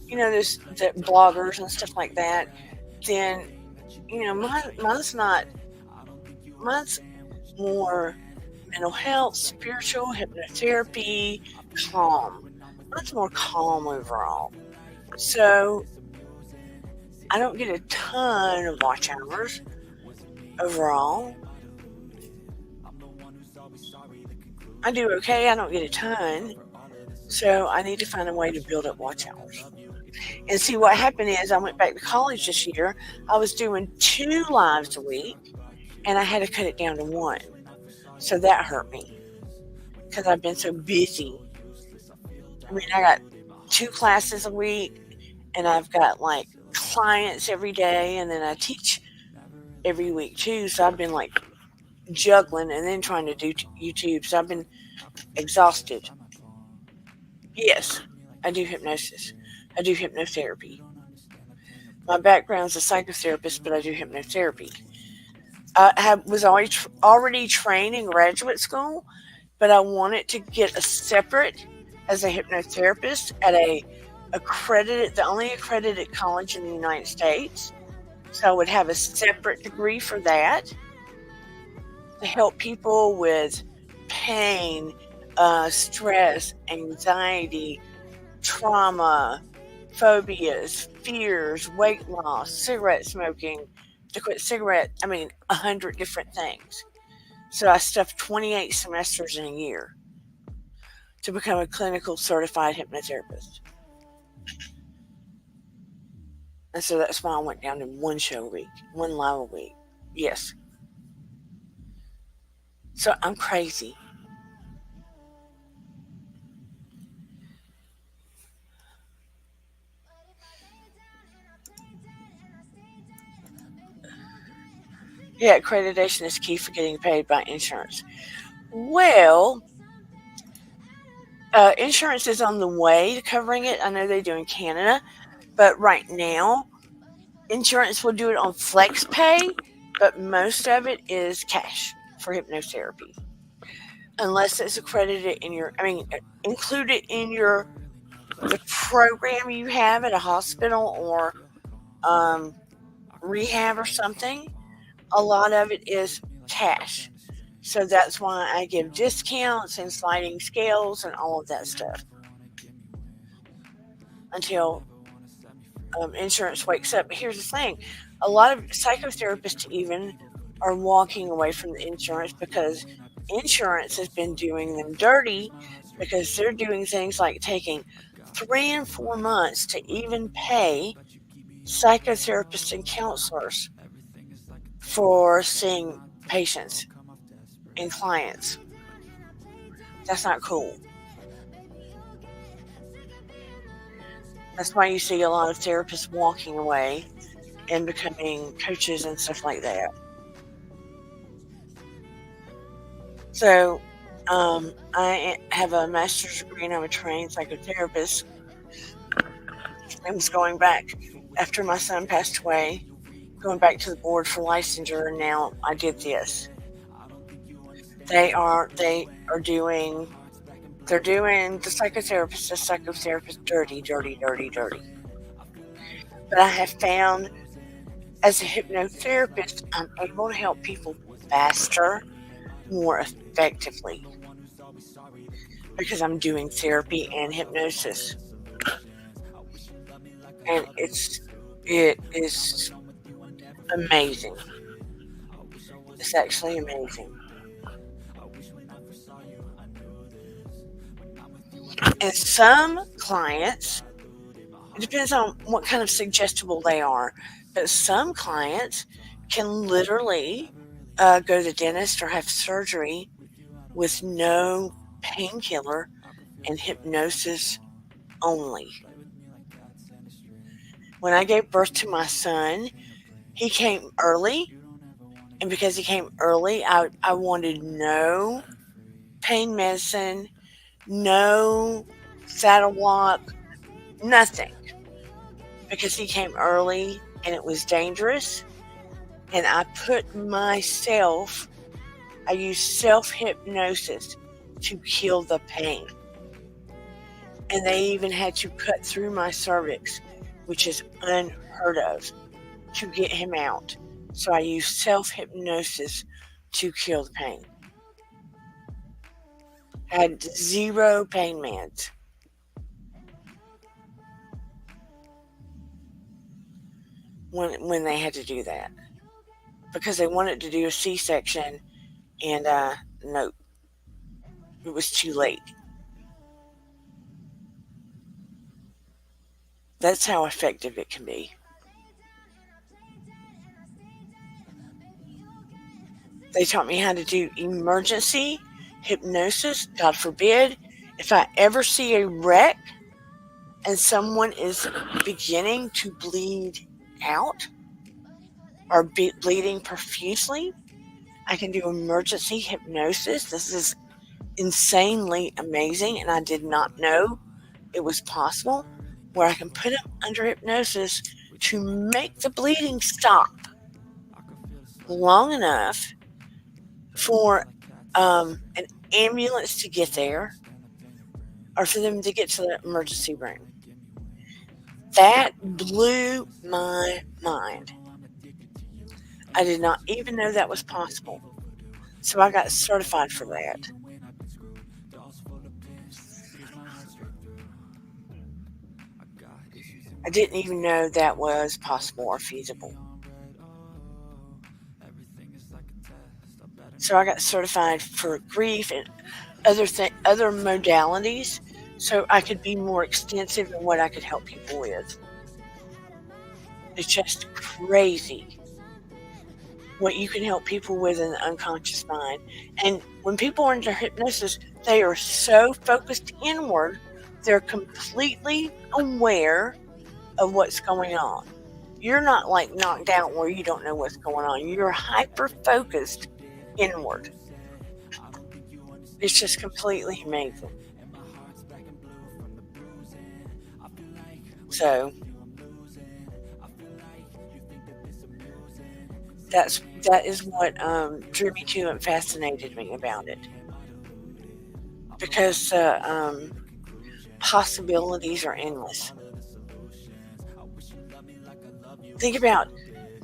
there's the bloggers and stuff like that. Then mine's more mental health, spiritual, hypnotherapy, calm. Mine's more calm overall. So I don't get a ton of watch hours overall. I do okay. I don't get a ton. So I need to find a way to build up watch hours. And see, what happened is I went back to college this year. I was doing 2 lives a week, and I had to cut it down to 1. So that hurt me because I've been so busy. I mean, I got 2 classes a week, and I've got like clients every day, and then I teach every week too. So I've been like juggling and then trying to do YouTube. So I've been exhausted. Yes, I do hypnosis. I do hypnotherapy. My background's a psychotherapist, but I do hypnotherapy. I was already trained in graduate school, but I wanted to get a separate as a hypnotherapist at the only accredited college in the United States. So I would have a separate degree for that to help people with pain, stress, anxiety, trauma, phobias, fears, weight loss, cigarette smoking, to quit 100 different things. So I stuffed 28 semesters in a year to become a clinical certified hypnotherapist. And so that's why I went down to 1 show a week, 1 live a week. Yes. So I'm crazy. Yeah, accreditation is key for getting paid by insurance. Well, insurance is on the way to covering it. I know they do in Canada, but right now, insurance will do it on flex pay, but most of it is cash for hypnotherapy. Unless it's accredited included in the program you have at a hospital or rehab or something. A lot of it is cash. So that's why I give discounts and sliding scales and all of that stuff until insurance wakes up. But here's the thing. A lot of psychotherapists even are walking away from the insurance because insurance has been doing them dirty because they're doing things like taking 3 and 4 months to even pay psychotherapists and counselors for seeing patients and clients. That's not cool. That's why you see a lot of therapists walking away and becoming coaches and stuff like that. So I have a master's degree and I'm a trained psychotherapist. I was going back after my son passed away, going back to the board for licensure, and now I did this. They are doing they're doing the psychotherapist dirty, dirty, dirty, dirty. But I have found as a hypnotherapist, I'm able to help people faster, more effectively because I'm doing therapy and hypnosis. And it is amazing. It's actually amazing. And some clients, it depends on what kind of suggestible they are, but some clients can literally go to the dentist or have surgery with no painkiller and hypnosis only. When I gave birth to my son, he came early, and because he came early, I wanted no pain medicine, no saddle block, nothing, because he came early and it was dangerous. And I used self hypnosis to kill the pain. And they even had to cut through my cervix, which is unheard of, to get him out. So I used self hypnosis to kill the pain. I had 0 pain meds. When they had to do that, because they wanted to do a C-section, and no, it was too late. That's how effective it can be. They taught me how to do emergency hypnosis. God forbid, if I ever see a wreck and someone is beginning to bleed out or bleeding profusely, I can do emergency hypnosis. This is insanely amazing, and I did not know it was possible, where I can put them under hypnosis to make the bleeding stop long enough for an ambulance to get there or for them to get to the emergency room. That blew my mind. I did not even know that was possible. So I got certified for that. I didn't even know that was possible or feasible. So I got certified for grief and other modalities, so I could be more extensive in what I could help people with. It's just crazy what you can help people with in the unconscious mind. And when people are under hypnosis, they are so focused inward, they're completely aware of what's going on. You're not like knocked out where you don't know what's going on. You're hyper focused inward. It's just completely amazing. So that is what drew me to and fascinated me about it, because possibilities are endless. Think about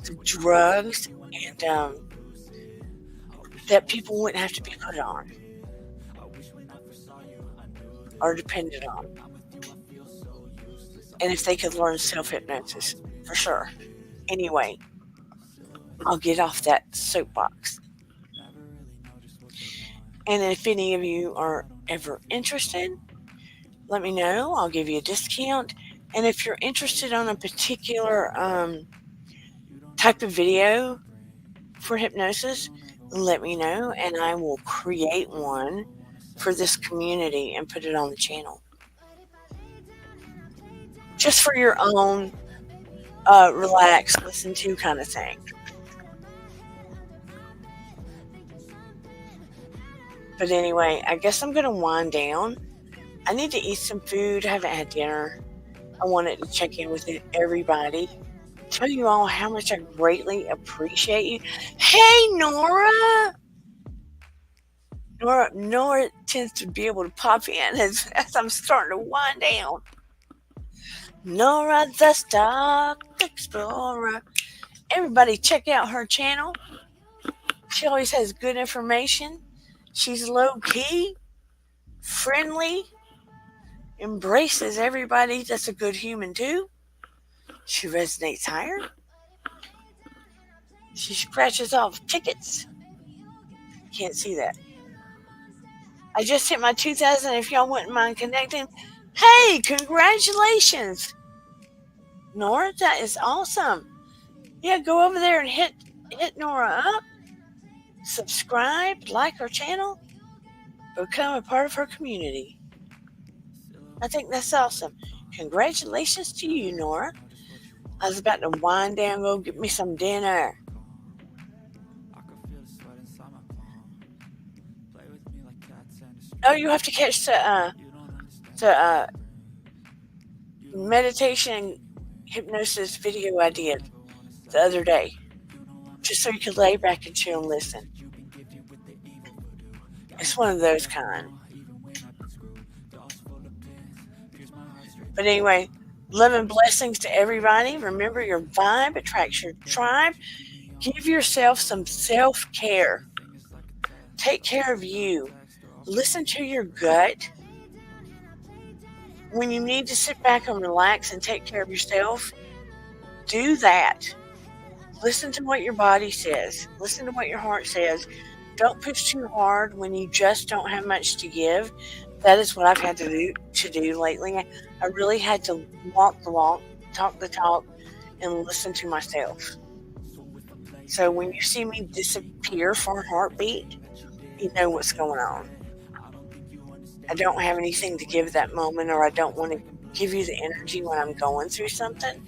the drugs and that people wouldn't have to be put on or dependent on, and if they could learn self-hypnosis, for sure. Anyway, I'll get off that soapbox. And if any of you are ever interested, let me know. I'll give you a discount. And if you're interested on a particular type of video for hypnosis, let me know, and I will create one for this community and put it on the channel. Just for your own relax, listen to kind of thing. But anyway, I guess I'm going to wind down. I need to eat some food. I haven't had dinner. I wanted to check in with everybody. Tell you all how much I greatly appreciate you. Hey, Nora! Nora tends to be able to pop in as I'm starting to wind down. Nora the Stock Explorer. Everybody check out her channel. She always has good information. She's low key, friendly, embraces everybody that's a good human too. She resonates higher. She scratches off tickets. Can't see that. I just hit my 2,000. If y'all wouldn't mind connecting, hey, congratulations, Nora. That is awesome. Yeah, go over there and hit Nora up. Subscribe, like her channel, become a part of her community. I think that's awesome. Congratulations to you, Nora. I was about to wind down, go get me some dinner. Oh, you have to catch the meditation hypnosis video I did the other day, just so you could lay back and chill and listen. It's one of those kind. But anyway, love and blessings to everybody. Remember, your vibe attracts your tribe. Give yourself some self-care. Take care of you. Listen to your gut. When you need to sit back and relax and take care of yourself, do that. Listen to what your body says. Listen to what your heart says. Don't push too hard when you just don't have much to give. That is what I've had to do lately. I really had to walk the walk, talk the talk, and listen to myself. So when you see me disappear for a heartbeat, you know what's going on. I don't have anything to give that moment, or I don't want to give you the energy when I'm going through something.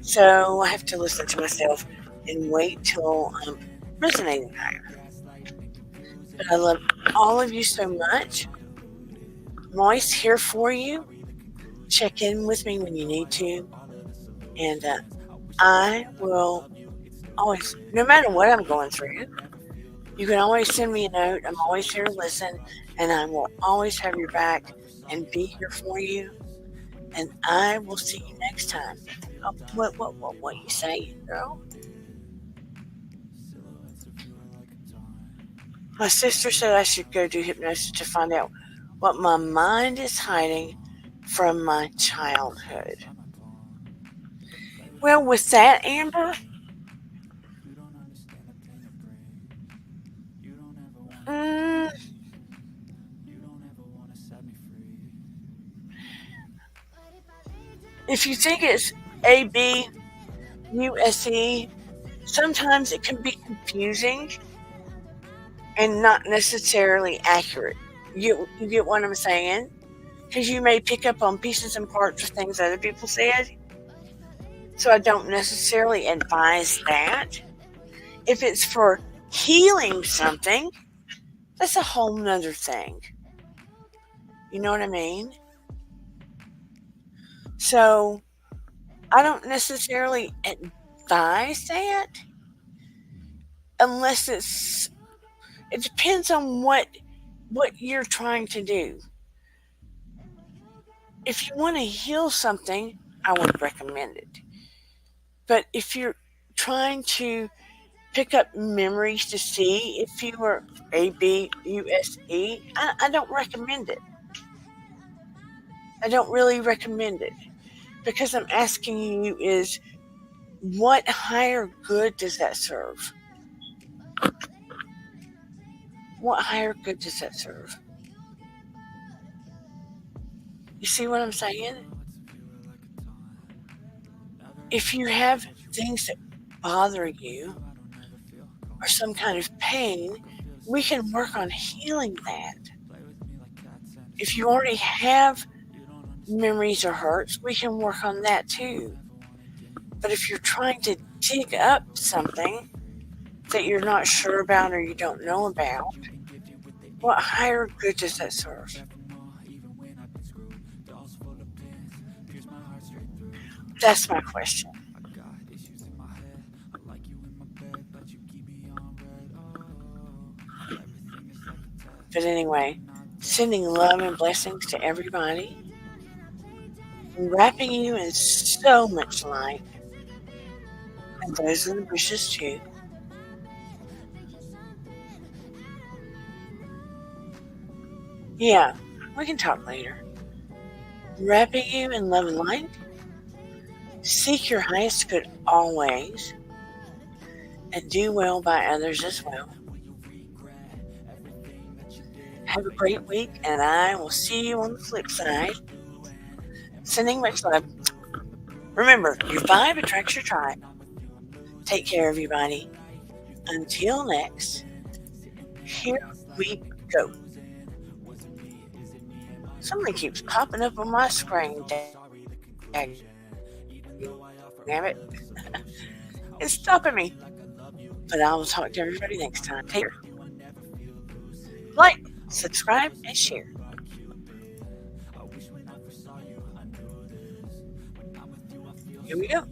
So I have to listen to myself and wait till I'm resonating higher. But I love all of you so much. I'm always here for you. Check in with me when you need to. And I will always, no matter what I'm going through, you can always send me a note. I'm always here to listen. And I will always have your back and be here for you. And I will see you next time. Oh, what you say, girl? My sister said I should go do hypnosis to find out what my mind is hiding from my childhood. Well, with that, Amber, if you think it's A, B, U, S, E, sometimes it can be confusing and not necessarily accurate. You get what I'm saying? Because you may pick up on pieces and parts of things other people said. So I don't necessarily advise that. If it's for healing something, that's a whole nother thing. You know what I mean? So I don't necessarily advise that unless it depends on what you're trying to do. If you want to heal something, I would recommend it. But if you're trying to pick up memories to see if you were A, B, U, S, E, I don't recommend it. I don't really recommend it. Because I'm asking you is, what higher good does that serve? What higher good does that serve? You see what I'm saying? If you have things that bother you or some kind of pain, we can work on healing that. If you already have memories or hurts, we can work on that too. But if you're trying to dig up something that you're not sure about or you don't know about, What higher good does that serve? That's my question. But anyway, sending love and blessings to everybody, wrapping you in so much light, and those in the bushes too. Yeah, we can talk later. Wrapping you in love and light, seek your highest good always, and do well by others as well. Have a great week, and I will see you on the flip side. Sending much love. Remember, your vibe attracts your tribe. Take care, everybody. Until next, here we go. Somebody keeps popping up on my screen. Damn it. It's stopping me. But I will talk to everybody next time. Take care. Like, subscribe, and share. Here we go.